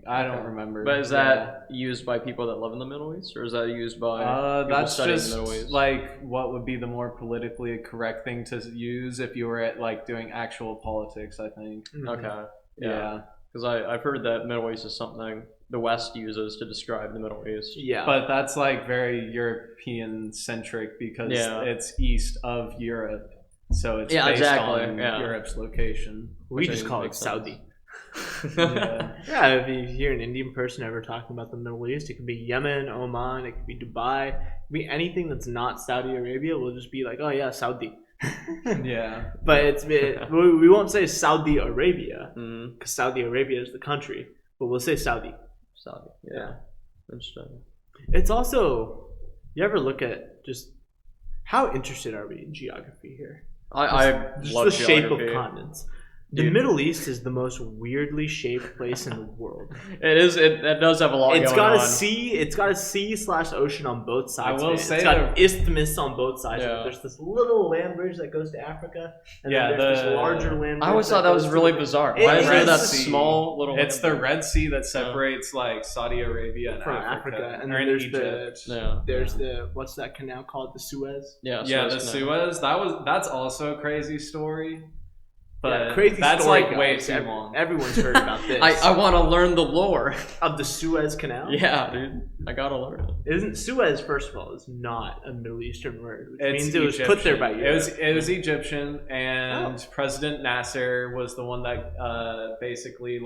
I don't remember. But is that used by people that live in the Middle East, or is that used by people that's studying just the Middle East? like what would be the more politically correct thing to use if you were at like doing actual politics, I think. Okay. Yeah. Because I've heard that Middle East is something the West uses to describe the Middle East. Yeah. But that's like very European centric because it's east of Europe. So it's based on Europe's location. we which I just think call it makes Saudi. Yeah. Yeah, if you hear an Indian person ever talking about the Middle East, it could be Yemen, Oman, it could be Dubai, it could be anything that's not Saudi Arabia. We'll just be like, oh yeah, Saudi. Yeah. But we won't say Saudi Arabia Mm, because Saudi Arabia is the country, but we'll say Saudi. Saudi. Yeah. Interesting. It's also, you ever look at just how interested are we in geography here? I Just love the shape of geography. continents. The Dude. Middle East is the most weirdly shaped place in the world. It is. It does have a lot It's going got on. a sea. It's got a sea/ocean on both sides. I will man. say it's got an that- isthmus on both sides. Yeah. There's this little land bridge that goes to Africa, and Yeah, then there's the- this larger land bridge. I always thought that was goes really to- bizarre. It Why is there is that the small little? It's the Red Sea that separates like Saudi Arabia and from Africa. Africa, and or then in there's Egypt. there's Yeah. the what's that canal called? The Suez. Yeah. Yeah, the Suez Canal. Suez. That's also a crazy story. But Yeah, crazy that's story, like way guys. too long. Everyone's heard about this. I want to learn the lore. of the Suez Canal. Yeah, dude. I gotta learn it. Isn't Suez, first of all, is not a Middle Eastern word, which It's means it was put there by Egyptian. Europe. It was Egyptian, and President Nasser was the one that basically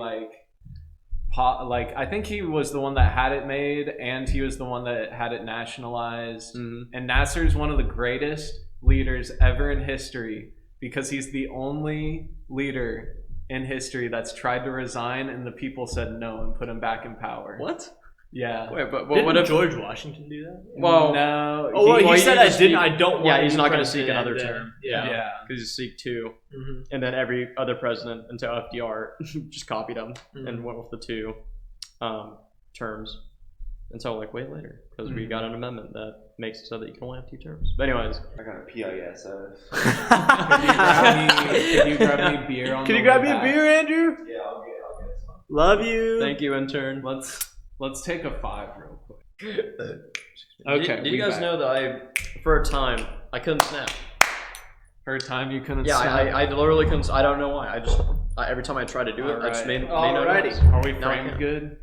I think he was the one that had it made, and he was the one that had it nationalized. Mhm. And Nasser is one of the greatest leaders ever in history because he's the only leader in history that's tried to resign, and the people said no and put him back in power. What? Yeah. Wait, but Didn't what if? George Washington do that? Well, no. Oh, well, he well, said he I just- didn't. I don't want. Yeah, to he's be not gonna seek president, another and term. Yeah. yeah. Because you seek two, Mhm. and then every other president until FDR just copied him Mhm. and went with the two terms until like way later because we Mhm. got an amendment that makes it so that you can only have two terms. But anyways, I got a PISF. Can you grab me beer on Can the you grab way me a back? beer, Andrew? Yeah, I'll get some. Love you. thank you, intern. Let's take a 5 real quick. Okay. Did you guys know that for a time, I couldn't snap? For a time you couldn't Yeah, snap? I literally couldn't. I don't know why. Every time I tried to do it, I just Alright. made no Alrighty. noise. Are we No, I framed can't. good?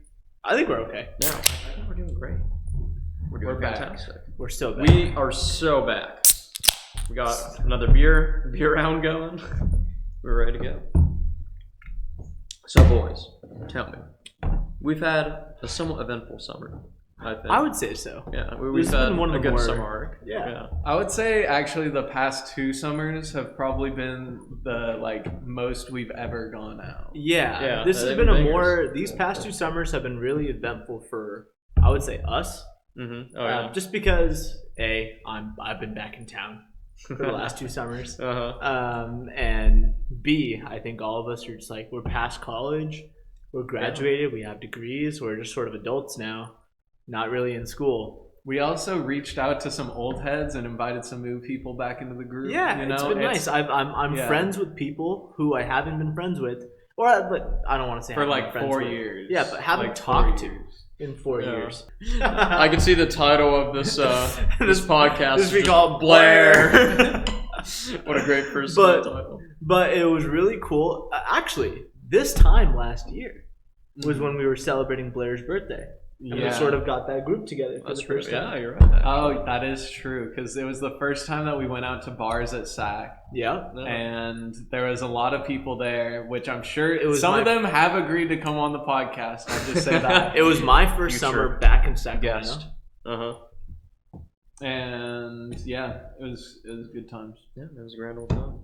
I think we're okay. No, I think we're doing great. We're doing We're back. fantastic. We're still back. We are so back. We got another beer round going. We're ready to go. So, boys, tell me, we've had a somewhat eventful summer. I think. I would say so. Yeah, we've This has had been one of a the good more- summer arc. Yeah. I would say actually the past 2 summers have probably been the most we've ever gone out. Yeah. Yeah, This has they've been been a bangers. more. These past 2 summers have been really eventful for, I would say, us. Mm-hmm. Oh yeah. Just because I've been back in town for the last 2 summers. Uh-huh. And B, I think all of us are just like, we're past college, we're graduated, we have degrees, we're just sort of adults now, not really in school. We also reached out to some old heads and invited some new people back into the group. Yeah, you know? it's been nice. I'm yeah. friends with people who I haven't been friends with, but I don't want to say For haven't like been friends 4 with. years. Yeah, but haven't Like 4 talked to years. in 4 Yeah. years. I can see the title of this this podcast. This is we just call Blair. What a great first But- title. But it was really cool. Actually, this time last year was when we were celebrating Blair's birthday. And we sort of got that group together for That's the true. first time. Yeah, you're right. Oh, that is true because it was the first time that we went out to bars at SAC, Yeah. No. and there was a lot of people there, which I'm sure It was some of my- them have agreed to come on the podcast. I'll just say that. It was my first Future summer back in Sacramento. guest. Uh-huh. And yeah, it was good times. Yeah, it was a grand old time.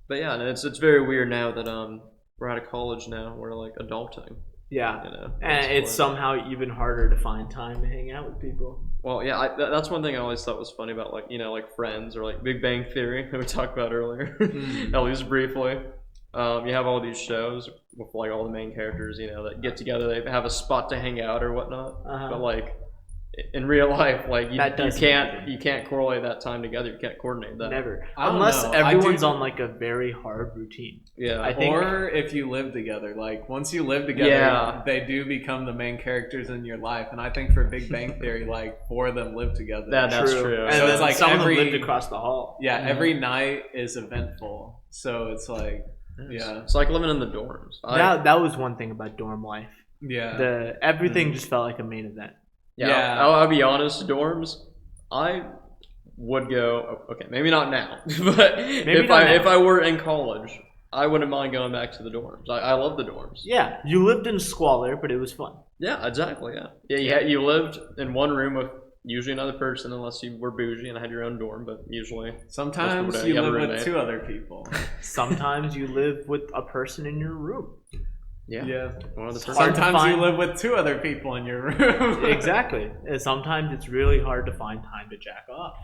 But yeah, and it's very weird now that we're out of college now. We're like adulting, Yeah. you know. And it's like- somehow even harder to find time to hang out with people. Well, yeah, that's one thing I always thought was funny about like Friends or like Big Bang Theory that we talked about earlier, at least briefly. You have all these shows with like all the main characters, that get together. They have a spot to hang out or whatnot. Uh-huh. But like in real life, like you That doesn't happen. can't correlate that time together. You can't coordinate that. Never. I don't Unless know. everyone's on like a very hard routine. Yeah. I think- Or if you live together, like once you live together, Yeah. they do become the main characters in your life. And I think for Big Bang Theory, like 4 of them live together. That's true. And So then it's like some every- of them lived across the hall. Yeah, every night is eventful. So it's like, yeah. It's like living in the dorms. That was one thing about dorm life. yeah. Everything just felt like a main event. Yeah. I'll be honest. Dorms, I would go. Okay, maybe not now, but if I were in college, I wouldn't mind going back to the dorms. I love the dorms. Yeah, you lived in squalor, but it was fun. Yeah, exactly. Yeah. You lived in one room with usually another person, unless you were bougie and had your own dorm. But usually, Sometimes Just you have a live with roommate. 2 other people. Sometimes you live with a person in your room. Yeah. one of the hard to Sometimes you find- live with 2 other people in your room. Exactly. And sometimes it's really hard to find time to jack off.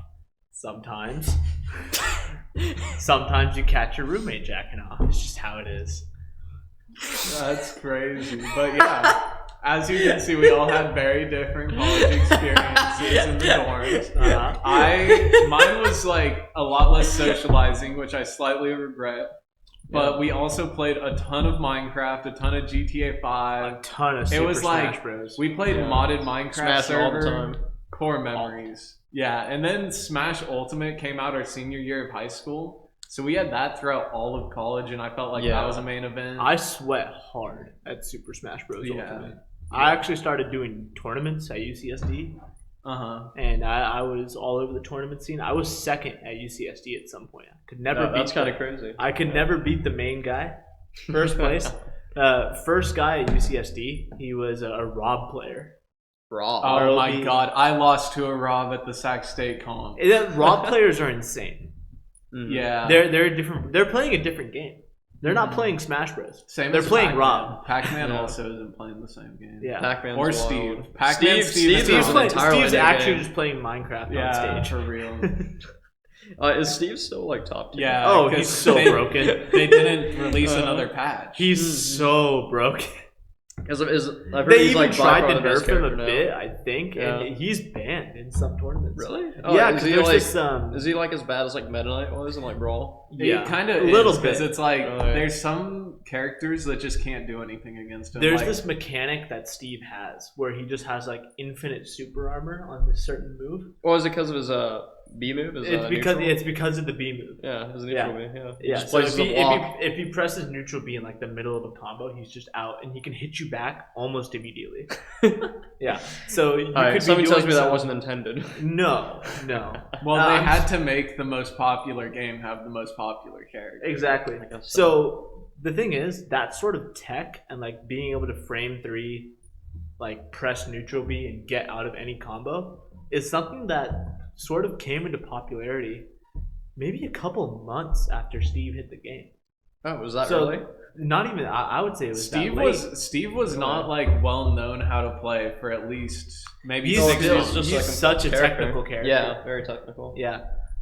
Sometimes you catch your roommate jacking off. It's just how it is. That's crazy. But yeah, as you can see, we all had very different college experiences in the dorms. Mine was like a lot less socializing, which I slightly regret. But we also played a ton of Minecraft, a ton of GTA 5. A ton of It Super was Smash like Bros. we played modded Minecraft Smash it all the server. time. Core memories. Yeah, and then Smash Ultimate came out our senior year of high school. So we had that throughout all of college, and I felt like Yeah. that was a main event. I sweat hard at Super Smash Bros. Yeah. Ultimate. I actually started doing tournaments at UCSD, Uh-huh. and I was all over the tournament scene. I was second at UCSD at some point. I could never beat. That's kind of crazy. I could never beat the main guy. First place. First guy at UCSD. He was a Rob player. Rob. Oh my RLB. god, I lost to a Rob at the Sac State comp. Rob players are insane. Mhm. Yeah. They're different. They're playing a different game. They're not playing Smash Bros. Same they're as playing Pac-Man. Rob. Pac-Man Yeah. also isn't playing the same game. Yeah. Pac-Man's Or wild. Steve. Pac-Man, Steve Steve's is an entirely Steve's new actually game. just playing Minecraft Yeah, on stage. for real. Is Steve still like top 10? Yeah. Oh, 'cause he's so they- broken. They didn't release another patch. He's so broken. I've heard They he's even like by tried far to the best nerf him a character now. bit, I think, Yeah. and he's banned in some tournaments. Really? Yeah, is because he there's like this. is he like as bad as like Meta Knight was in like Brawl? Yeah, It kind of a little because bit. it's like Oh, yeah. there's some characters that just can't do anything against him. There's like, this mechanic that Steve has where he just has like infinite super armor on this certain move. Or is it because of his B move? Is, It's because of the B move. yeah, his Yeah. neutral B. Yeah. Yeah, Just so places a block. if he presses neutral B in like the middle of a combo, he's just out, and he can hit you back almost immediately. Yeah, so you All right, could be somebody tells doing me that some- wasn't intended. No. well, they I'm had to make the most popular game have the most popular character. Exactly. I guess So the thing is, that sort of tech and like being able to frame 3, like press neutral B and get out of any combo is something that sort of came into popularity maybe a couple months after Steve hit the game. Oh, was that So, really? Not even. I would say it was Steve that late. was not like well known how to play for at least maybe He's, 6 still months. just he's like a such a character. technical character. Yeah, very technical. Yeah.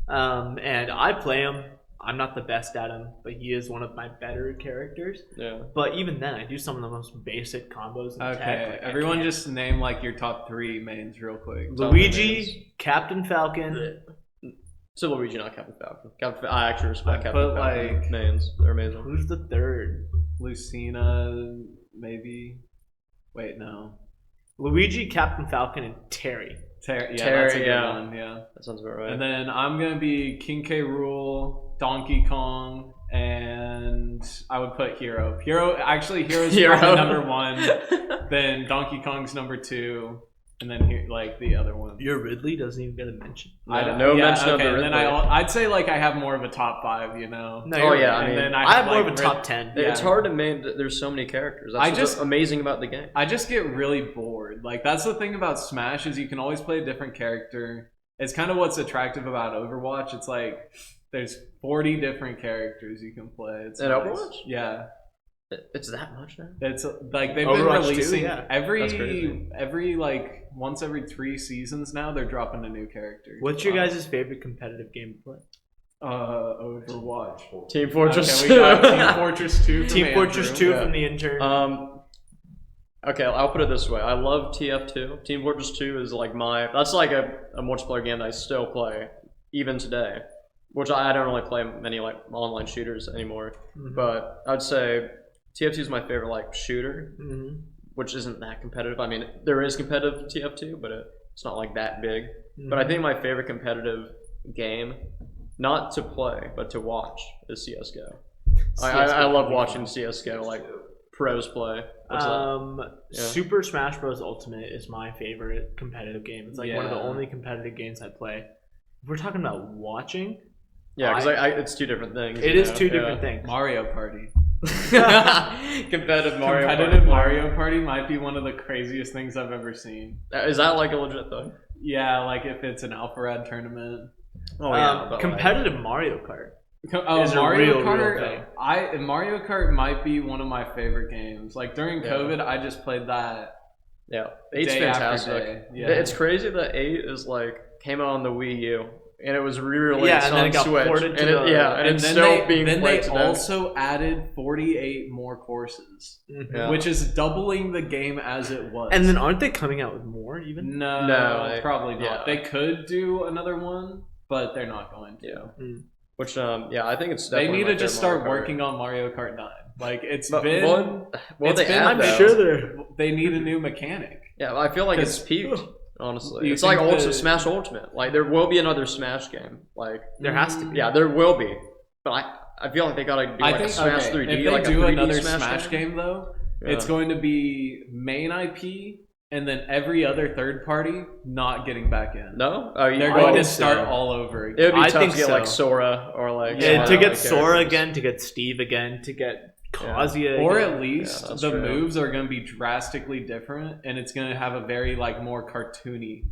And I play him. I'm not the best at him, but he is one of my better characters. Yeah. But even then, I do some of the most basic combos in tech. Okay, Like, I everyone can't- just name like your top 3 mains real quick. Luigi, Captain Falcon. Still Luigi, not Captain Falcon. I actually respect I Captain put, Falcon like- names. They're amazing. Who's the third? Lucina, maybe. Wait, no. Luigi, Captain Falcon, and Terry. Terry, yeah, Terry, that's a good yeah. one. Yeah. That sounds about right. And then I'm gonna be King K. Rool, Donkey Kong, and I would put Hero. Hero's probably number 1. Then Donkey Kong's number 2, and then here like the other one. Your Ridley doesn't even get a mention. No mention of the and then Ridley. I'd say like I have more of a top 5, you know. No, Oh, you're yeah, right. I mean, then I have more of a like, top 10. Yeah. It's hard to name. There's so many characters. That's I what's just- amazing about the game. I just get really bored. Like that's the thing about Smash is you can always play a different character. It's kind of what's attractive about Overwatch. It's like there's 40 different characters you can play. It's In nice. Overwatch? Yeah. It's that much now. It's like they've Overwatch been 2, releasing yeah. That's crazy. every like once every 3 seasons now they're dropping a new character. What's your guys' favorite competitive game to play? Overwatch. Team Fortress. Okay, we got Team Fortress 2 from Team Fortress Andrew. 2 yeah. from the intern. Okay, I'll put it this way. I love TF2. Team Fortress 2 is like that's like a multiplayer game that I still play even today. Which I don't really play many like online shooters anymore. Mhm. But I'd say TF2 is my favorite like shooter, Mhm. which isn't that competitive. I mean, there is competitive TF2, but it's not like that big. But I think my favorite competitive game, not to play but to watch, is CS:GO. I love watching CS:GO like pros play. What's that? Yeah. Super Smash Bros. Ultimate is my favorite competitive game. It's like one of the Yeah. only competitive games I play. If we're talking about watching, Yeah, because it's two different things. it is two different things. Mario Party. Competitive Mario Competitive Party. Mario Party might be one of the craziest things I've ever seen. Is that like a legit thing? Yeah, like if it's an Alpha Rad tournament. Oh yeah, but competitive Mario Kart. Oh, Is a Mario real Kart. thing. Mario Kart might be one of my favorite games. Like during Yeah. COVID, I just played that. yeah, 8's Day after fantastic. day, yeah. It's crazy that 8 is like came out on the Wii U and it was re-released Yeah, and then on it got Switch. ported to and the- and it's then still being then played they today. also added 48 more courses, Yeah. which is doubling the game as it was. And then aren't they coming out with more even? No, probably not. yeah. They could do another one, but they're not going to. Yeah. Which I think it's They definitely need my to just favorite start Mario Kart. working on Mario Kart 9. Like it's But been. what it's they been- add, I'm though- sure they're. They need a new mechanic. Yeah, I feel like it's 'Cause- peaked. Honestly, You it's like think Smash Ultimate. Like there will be another Smash game. Like There has to be. yeah, there will be. But I feel like they gotta do like I think a Smash okay, 3D. if they like do a 3D another Smash, game though, Yeah. it's going to be main IP and then every other third party not getting back in. No, They're I going to think start so. all over It again. would be I tough think to get so. like Sora or like Yeah, to get like Sora characters. again, to get Steve again, to get Kazuya Or again. at least Yeah, that's the true. moves are going to be drastically different, and it's going to have a very like more cartoony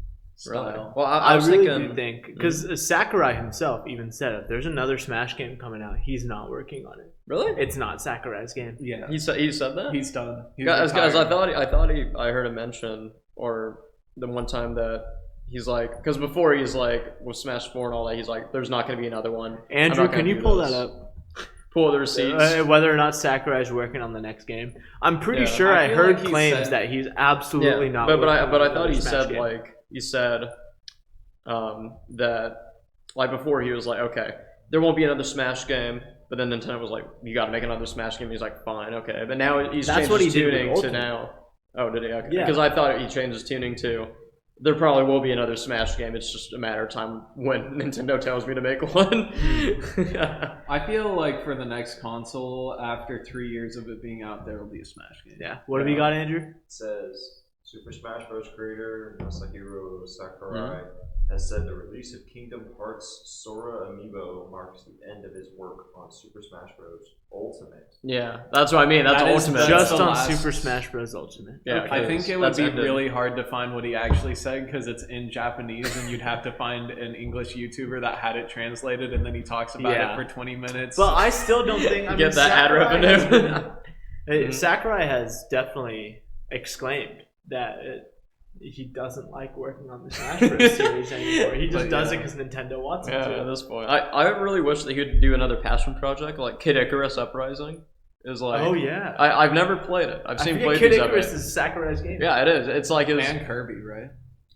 Really? style. Well, I I was really thinking. do think because Sakurai himself even said if there's another Smash game coming out, he's not working on it. Really? It's not Sakurai's game. Yeah, He said that. he's done. He's Guys, retired. I heard him mention or the one time that he's like because before he's like with Smash 4 and all that he's like there's not going to be another one. Andrew, I'm not can gonna you do pull this. that up? Pull the receipts. Whether or not Sakurai's working on the next game, I'm pretty Yeah. sure I I feel heard like he claims said- that he's absolutely not. But I working on thought another he Smash said game. like that like before he was like okay there won't be another Smash game but then Nintendo was like you got to make another Smash game. He's like fine okay but now he's That's changed what his he did with tuning to Ultimate. now. Oh did he? Okay. Yeah. Because I thought he changed his tuning to there probably will be another Smash game. It's just a matter of time when Nintendo tells me to make one. I feel like for the next console, after 3 years of it being out, there will be a Smash game. Yeah. What have you got, Andrew? It says Super Smash Bros. Creator Masahiro Sakurai has said the release of Kingdom Hearts Sora Amiibo marks the end of his work on Super Smash Bros. Ultimate. Yeah, that's what I mean. That's That is Ultimate. That's Just the on last- Super Smash Bros. Ultimate. Yeah, I think it would that's be ended. really hard to find what he actually said because it's in Japanese, and you'd have to find an English YouTuber that had it translated, and then he talks about Yeah. it for 20 minutes. But I still don't think. I Get mean, that ad Sakurai revenue. has- Sakurai has definitely exclaimed that he doesn't like working on the Smash Bros. Series anymore. He just But does it yeah. because Nintendo wants him Yeah, to. at this point, I really wish they could do another passion project like Kid Icarus Uprising. Is like Oh yeah. I've never played it. I've I seen forget playthroughs Kid of Icarus it. is Sakurai's game. Yeah, it is. It's like his. and Kirby, right?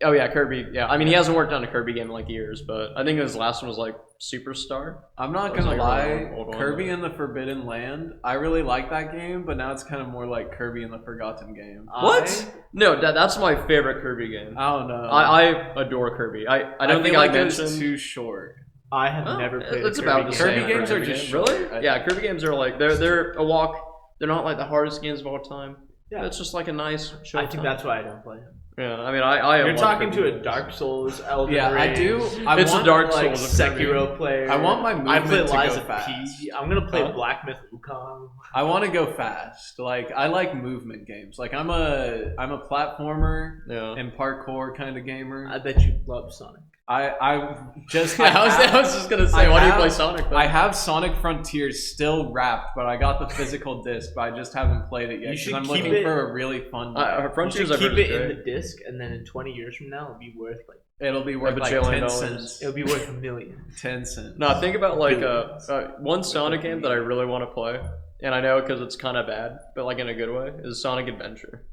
Oh yeah, Kirby. Yeah, I mean he hasn't worked on a Kirby game in like years, but I think his last one was like Superstar. I'm not That was gonna like a lie, really old one, Kirby but- and the Forbidden Land. I really like that game, but now it's kind of more like Kirby and the Forgotten Game. What? No, that's my favorite Kirby game. I don't know. I adore Kirby. I don't think feel I like it was mentioned. too short. I have Oh, never played. it's a about the Kirby same. game. Kirby games for are me. just really. short, I Yeah, think. Kirby games are like they're a walk. They're not like the hardest games of all time. Yeah. It's just like a nice show. I think that's why I don't play. Yeah, I mean I You're love talking Kirby to a games. Dark Souls, Elden Yeah, I Ring. do. It's a Dark like Souls of Kirby. Sekiro player. I want my I play movement to Lies go of fast. P. I'm gonna play Huh? Black Myth Wukong. I want to go fast. Like I like movement games. Like I'm a platformer Yeah. and parkour kind of gamer. I bet you love Sonic. I just I was just gonna say, why do you play Sonic? Then? I have Sonic Frontiers still wrapped, but I got the physical disc, but I just haven't played it yet You because should I'm keep looking it- for a really fun one. Her You Frontiers should I've keep heard is it in great. the disc, and then in 20 years from now, it'll be worth like It'll be worth like bajillion 10 dollars. cents. it'll be worth $1 million. 10 cents. No, think about like Billions. one Sonic game that I really want to play, and I know because it's kind of bad, but like in a good way, is Sonic Adventure.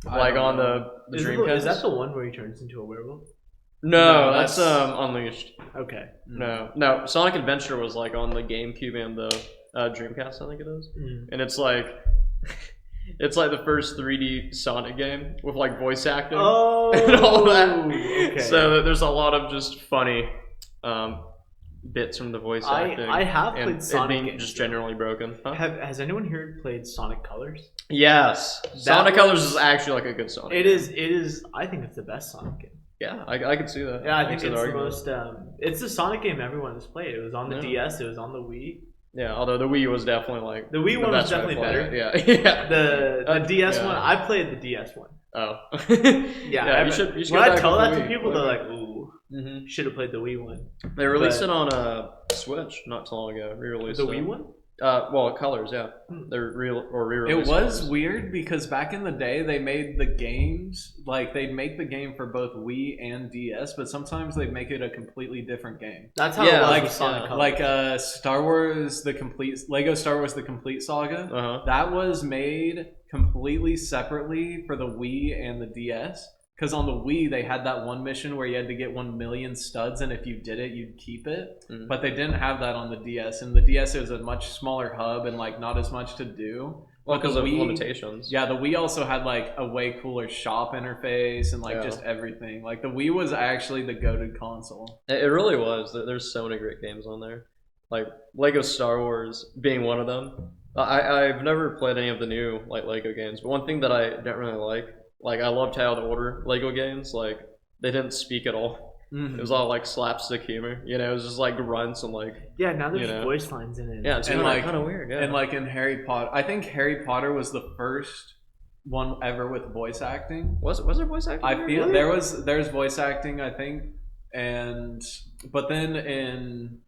I like don't on know. the Is Dreamcast. that the one where he turns into a werewolf? No, No, that's that's- Unleashed. Okay. No. Sonic Adventure was like on the GameCube and the Dreamcast, I think it is. And it's like the first 3D Sonic game with like voice acting Oh, and all that. okay. So there's a lot of just funny bits from the voice acting. I have and played it Sonic being games, just though. generally broken. Huh? Has anyone here played Sonic Colors? Yes, Sonic was- Colors is actually like a good Sonic. It game. is. It is. I think it's the best Sonic game. Yeah, I could see that. Yeah, I think Makes an it's the argument. most. It's the Sonic game everyone has played. It was on the Yeah. DS. It was on the Wii. Yeah, although the Wii was definitely like The Wii one was best way to definitely play better. it. Yeah, yeah. The DS yeah. one. I played the DS one. Oh, Yeah, You should when go I back tell with that the to Wii. people, they're like, "Ooh, Mhm. should have played the Wii one." They released But- it on Switch not too long ago. Re-released The it. Wii one. Well, Colors, yeah. Hmm. They're It re-released. was Colors. weird because back in the day they made the games like they'd make the game for both Wii and DS, but sometimes they'd make it a completely different game. That's how Yeah, it was like- with Sonic yeah. Colors. Like Star Wars Lego Star Wars the Complete Saga. Uh-huh. That was made completely separately for the Wii and the DS. Because on the Wii, they had that one mission where you had to get 1 million studs, and if you did it, you'd keep it. Mhm. But they didn't have that on the DS. And the DS, it was a much smaller hub and like not as much to do. Well, But because the of Wii- limitations. Yeah, the Wii also had like a way cooler shop interface and like Yeah. just everything. Like the Wii was actually the goated console. It really was. There's so many great games on there. Like Lego Star Wars being one of them. I've never played any of the new like Lego games, but one thing that I didn't really like I loved how the older Lego games, like they didn't speak at all. It was all like slapstick humor. You know, it was just like grunts and like yeah, now there's you know. voice lines in it. yeah, it's And, kind like- of weird. Yeah. And like in Harry Potter, I think Harry Potter was the first one ever with voice acting. was there voice acting? I there? feel Really? there's voice acting, I think, but then in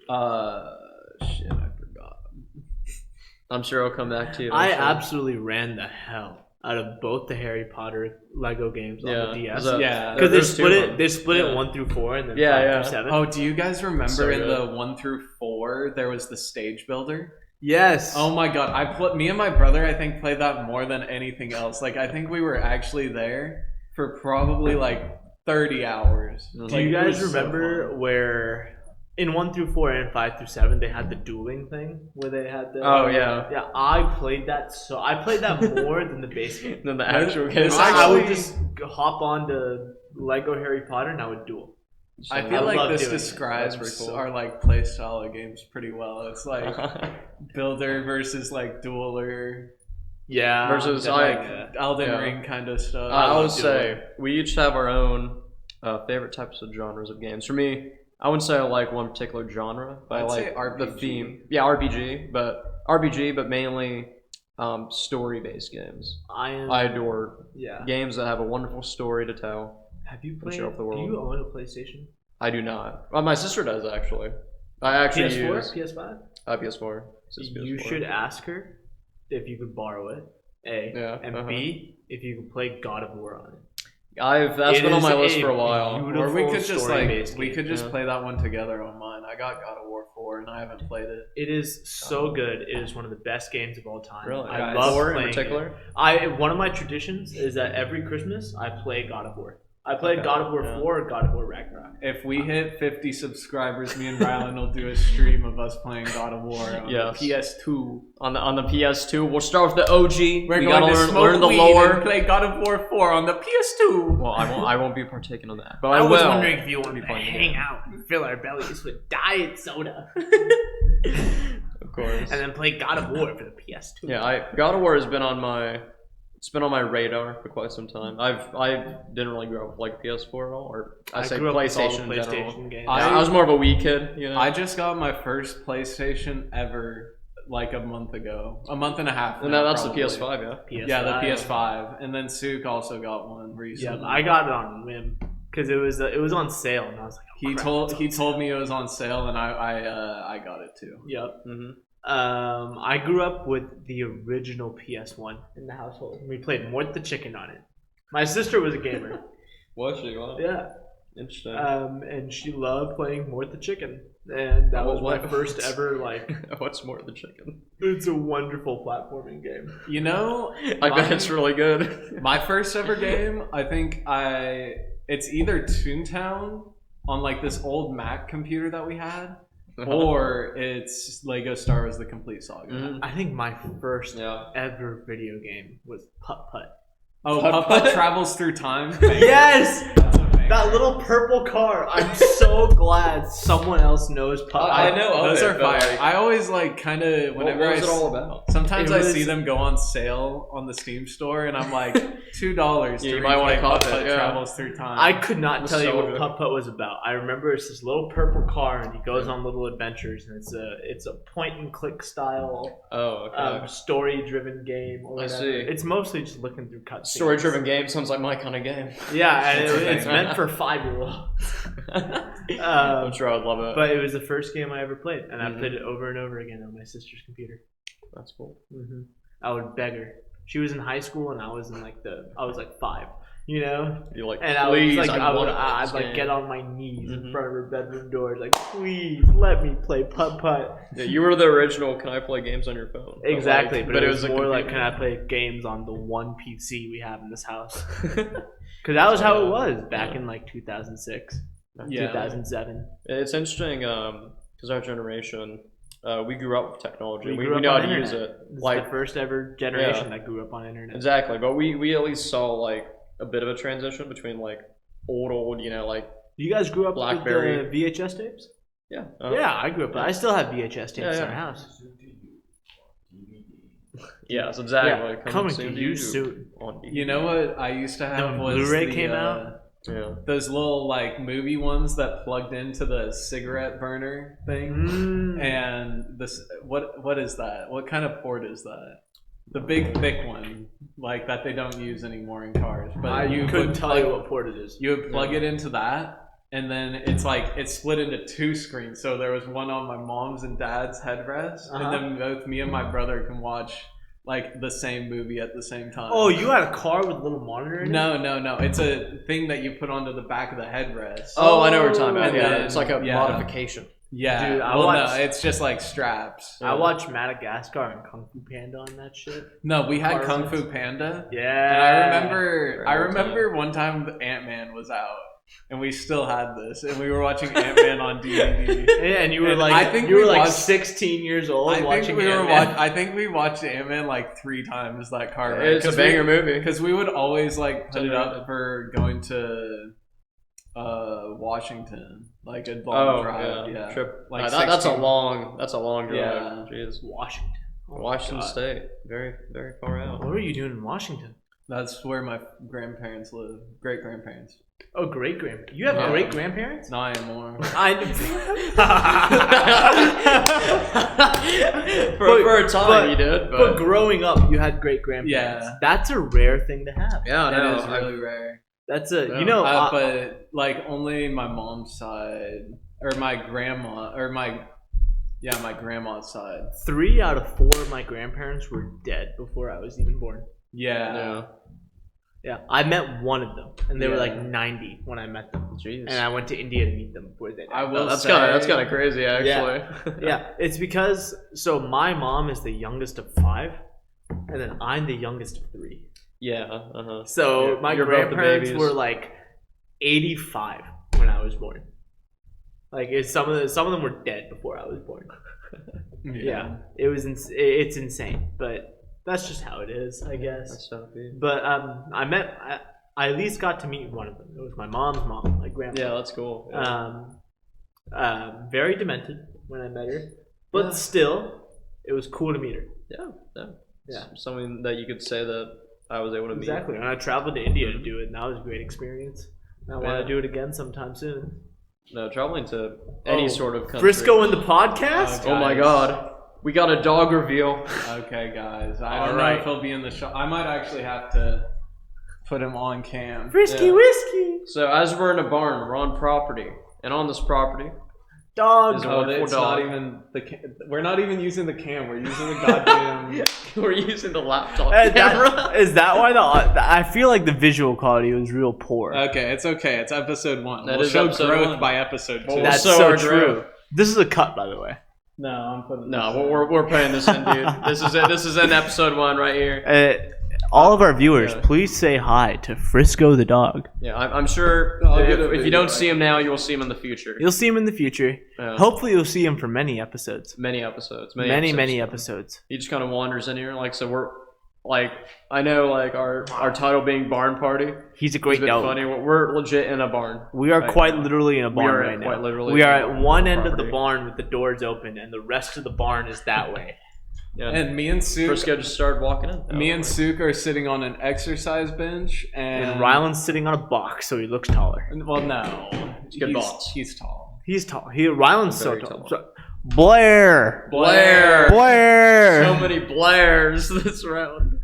shit, I forgot. I'm sure I'll come back to you. I eventually. absolutely ran the hell out of both the Harry Potter Lego games Yeah, on the DS. the- Yeah. Because they there's two split of it. them. They split Yeah. it 1 through 4, and then Yeah, 5 yeah. through 7. Oh, do you guys remember So in the good. 1 through 4 there was the stage builder? yes. Oh my god, me and my brother I think played that more than anything else. Like I think we were actually there for probably like 30 hours. Do Do Like, you it guys was so remember fun. where in 1 through 4 and 5 through 7 they had the dueling thing where they had the Oh yeah. yeah, I played that more than the base game. Then the actual game. It's I would actually- just hop on to Lego Harry Potter and I would duel. I I feel like love this doing it. describes That's pretty cool. our like play style of games pretty well. It's like builder versus like dueler, Yeah. Versus, definitely. like Elden Yeah. Ring kind of stuff. I love would say doing we each have our own favorite types of genres of games. For me, I wouldn't say I like one particular genre, but I I'd say like RPG. the theme. Yeah, RPG, but mainly story-based games. I adore yeah. games that have a wonderful story to tell. Have you And played? show off the Do world. you own a PlayStation? I do not. Well, my sister does actually. I actually PS4, use PS5. PS4. It's You PS4. should ask her if you could borrow it. A Yeah, and uh-huh. B if you could play God of War on it. That's It been on is my list a for a while. beautiful Or we could just like story-based we game. could just Yeah. play that one together on mine. I got God of War 4 and I haven't played it. It is so good. It is one of the best games of all time. Really? I Guys, love War in playing particular? it. One of my traditions is that every Christmas I play God of War. I played Okay, God of War yeah. 4 or God of War Ragnarok. If we hit 50 subscribers, me and Rylan will do a stream of us playing God of War on Yes. the PS2. On the PS2, we'll start with the OG. We're we going gotta to learn, smoke learn the weed lore. and play God of War 4 on the PS2. Well, I won't be partaking on that, but I, I was will. wondering if you wanted to playing the hang game. out and fill our bellies with diet soda. Of course. And then play God of War for the PS2. Yeah, God of War has been on my radar for quite some time. I didn't really grow up with like PS4 at all, or I say grew up with all the PlayStation in general. PlayStation games. I was more of a Wii kid, you know. I just got my first PlayStation ever like a month and a half. and now, that's probably. the PS5, yeah. PS5. Yeah, the PS5, and then Suk also got one Yeah, recently. I got it on whim because it was on sale, and I was like, oh, He crap, told it's on he told sale. me it was on sale, and I got it too. Yep. Mm-hmm. I grew up with the original PS1 in the household. We played Mort the Chicken on it. My sister was a gamer. Was she? Wow. Yeah. Interesting. And she loved playing More the Chicken, and that was my first ever like. What's More the Chicken? It's a wonderful platforming game. You know, I bet it's really good. my first ever game, I think it's either Toontown on like this old Mac computer that we had, or it's Lego Star Wars: The Complete Saga. Mhm. I think my first Yeah. ever video game was Putt Putt. Oh, Putt-Putt? Putt travels through time. Yes, That's a banger. that little purple car. I'm so glad someone else knows Putt Putt. I know of Those it, are but, fire. like, I always like kind of what whenever was it all about? Sometimes It I was- see them go on sale on the Steam store, and I'm like, $2. Yeah, you might wanna replay cop Putt it, Putt yeah. Travels Through Time. I could not It was tell you so what good. Putt Putt was about. I remember it's this little purple car, and he goes on little adventures, and it's a point and click style Oh, okay. story driven game. Or I whatever. see. It's mostly just looking through cutscenes. Story-driven game sounds like my kind of game. Yeah, and That's a it's thing. meant for 5-year-olds. I'm sure I'd love it. But it was the first game I ever played, and I Mhm. played it over and over again on my sister's computer. That's cool. I would beg her. She was in high school, and I was in I was like 5, you know. You're like, And I was please, like, I want I'd this like game. get on my knees in Mhm. front of her bedroom door, like, please let me play Putt Putt. Yeah, you were the original. Can I play games on your phone? But, Exactly, like, but it was a more like, computer. can I play games on the one PC we have in this house? Because that was how it was back in like 2006, Yeah. 2007. It's interesting because our generation, we grew up with technology. We We, grew up know on how to internet. use it. This is Like the first ever generation that grew up on internet. exactly, but we at least saw like a bit of a transition between like old, you know, like You guys grew up BlackBerry. with the VHS tapes? yeah, Yeah, I grew up. I still have VHS tapes Yeah, in yeah. our house. yes, exactly. Yeah, coming to you you soon. on DVD. You know what I used to have When was Blu-ray the, came out? Yeah. those little like movie ones that plugged into the cigarette burner thing. Mm. And this, what is that? What kind of port is that? The big thick one, like that they don't use anymore in cars. But I you couldn't would tell plug, you what port it is. you would plug it into that, and then it's like it's split into 2 screens. So there was one on my mom's and dad's headrest, Uh-huh. and then both me and my brother can watch like the same movie at the same time. Oh, you had a car with a little monitor in it? No. It's a thing that you put onto the back of the headrest. Oh, I know what you're talking about. And Yeah, then- it's like a yeah. modification. Yeah. Dude, I well, watched- no, it's just like straps. I watched Madagascar and Kung Fu Panda on that shit. No, we had Car Kung rides. Fu Panda. Yeah. And I Very remember one time Ant-Man was out, and we still had this, and we were watching Ant-Man on DVD. Yeah, and you were And like, I think you were we like watched- 16 years old I watching think we were Ant-Man. I think we watched Ant-Man like 3 times that car ride. It's a banger movie. Because we would always like put it up underrated. for going to Washington, like a long Oh drive. yeah, Yeah. trip. Like That's a 16. long drive. Yeah. Jeez. Washington. Oh my Washington God. State, very very far out. What were you doing in Washington? That's where my grandparents live. Great grandparents. Oh, great grandparents. You have Yeah. great grandparents? Not anymore. For a time, you did, But but growing up, you had great grandparents. Yeah. That's a rare thing to have. yeah, no, It is really rare. That's a, Yeah. you know, But like only my mom's side or my grandma or my grandma's side. 3 out of 4 of my grandparents were dead before I was even born. Yeah. yeah. Yeah, I met one of them, and they were Yeah. like 90 when I met them. Jeez. And I went to India to meet them before they died. I will that's say kind of crazy, actually. Yeah, it's because my mom is the youngest of 5, and then I'm the youngest of 3. yeah. Uh-huh. So Yeah, my you're both the grandparents babies. were like 85 when I was born. Like some of them were dead before I was born. Yeah, it was it's insane, but that's just how it is, I guess. That's so big. But I at least got to meet one of them. It was my mom's mom, my grandma. Yeah, that's cool. Yeah. Very demented when I met her, but Yeah. still, it was cool to meet her. Yeah. Something that you could say that I was able to meet. Exactly. And I traveled to India to do it, and that was a great experience. I want Yeah. to do it again sometime soon. No, traveling to any Oh, sort of country. Frisco in the podcast? Oh my god. We got a dog reveal. Okay, guys. I All don't know right. if he'll be in the shot. I might actually have to put him on cam. Frisky Yeah. whiskey. So as we're in a barn, we're on property. And on this property, Dog. Is a Oh, wonderful it's not dog. even we're not even using the cam. We're using the goddamn. We're using the laptop Is camera. that why I feel like the visual quality was real poor. Okay, it's okay. It's episode 1. That We'll is show episode growth 1. by episode 2. Well, That's so so our true. growth. This is a cut, by the way. No, I'm putting. No, we're putting this in, dude. This is it. This is in episode 1 right here. All of our viewers, Yeah. please say hi to Frisco the dog. Yeah, I'm sure I'll get a if you video don't right see him now, you will see him in the future. You'll see him in the future. Yeah. Hopefully, you'll see him for many episodes. Many episodes. Many episodes. He just kind of wanders in here. Like, so we're like, I know, like our title being Barn Party. He's a It's great been dog. funny. We're legit in a barn. We are right quite now. literally in a barn are right now. quite literally we are in a at one barn end of the property. barn with the doors open, and the rest of the barn is that way. Yeah. And me and Suk, Frisco just started walking in. me and Suk are sitting on an exercise bench, And Ryland's sitting on a box, so he looks taller. Well, no, Good boss. He's tall. He's tall. Ryland's so Very tall. tall. So- Blair. Blair. Blair. So many Blairs this round.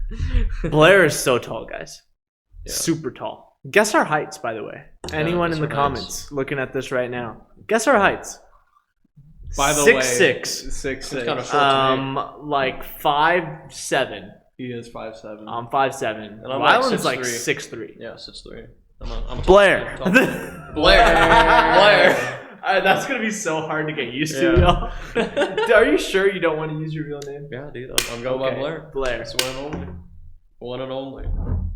Blair is so tall, guys. Yeah. Super tall. Guess our heights, by the way. Anyone guess in the our heights. comments looking at this right now? Guess our heights. By the 6'6". 6'6". kind of short to me. Like 5'7". He is 5'7". I'm 5'7". And I'm like Ryland's like 6'3". 6'3". Yeah, 6'3". I'm a Blair. tall- Blair. Blair. That's gonna be so hard to get used Yeah. to, y'all. Are you sure you don't want to use your real name? Yeah, dude. I'm going by Blair. Blair. That's one and only. One and only.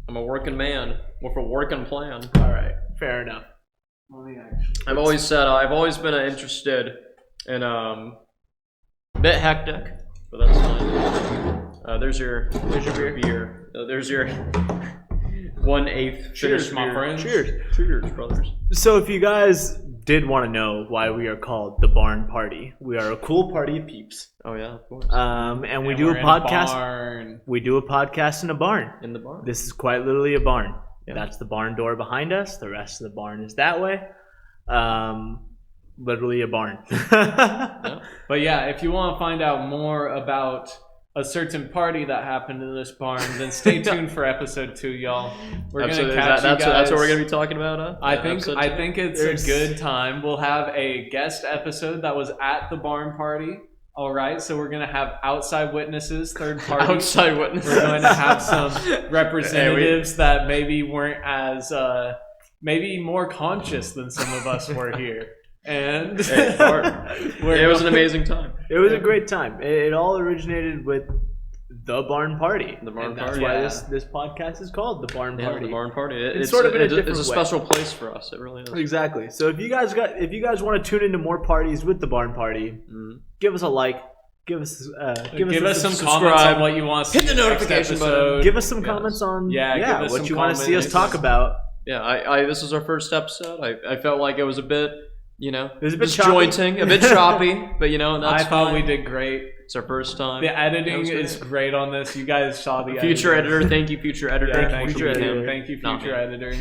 I'm a working man with a working plan. All right, fair enough. I've always said I've always been interested in a bit hectic, but that's fine. There's your beer. There's your 1/8 Cheers, finished my beer. friends. Cheers, brothers. So, if you guys did want to know why we are called the Barn Party, we are a cool party of peeps. Oh yeah, of course. And we And do a we're in podcast. barn. We do a podcast in a barn. In the bar. This is quite literally a barn. Yeah. That's the barn door behind us. The rest of the barn is that way. Literally a barn. But yeah, if you want to find out more about a certain party that happened in this barn, then stay tuned for episode 2, y'all. We're Episode- gonna catch you guys. that's what we're gonna be talking about. Huh? I Yeah, think episode I 2? think it's There's- a good time. We'll have a guest episode that was at the barn party. All right, so we're gonna have outside witnesses, third parties. outside witness. We're going to have some representatives that maybe weren't as maybe more conscious than some of us were here. And Hey, it was an amazing time. It was a great time. It all originated with the barn party. The barn and that's party. why Yeah. this podcast is called the barn Yeah, party. the barn party. It's sort of in a different It's a way. special place for us. It really is. Exactly. So if you guys want to tune into more parties with the barn party, Mm. give us a like. Give us some subscribe. comments on what you want to see. Hit the in next notification button. episode. Give us some Yes. comments on Yeah, give us what some you want to see us comments. talk about. Yeah, I this is our first episode. I felt like it was a bit, It was a bit disjointing, a bit choppy, but that's I thought fine. we did great. It's our first time. The editing That was is great. great on this. You guys saw the Future editing. editor, thank you, future editor. Yeah, Which thank will you, be him. Thank you, Not future me. editor.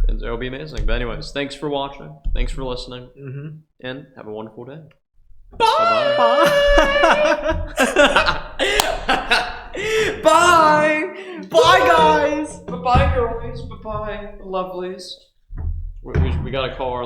And it'll be amazing. But anyways, thanks for watching. Thanks for listening, Mm-hmm. and have a wonderful day. Bye. Bye. Bye, guys. Bye, girlies. Bye, lovelies. We gotta call our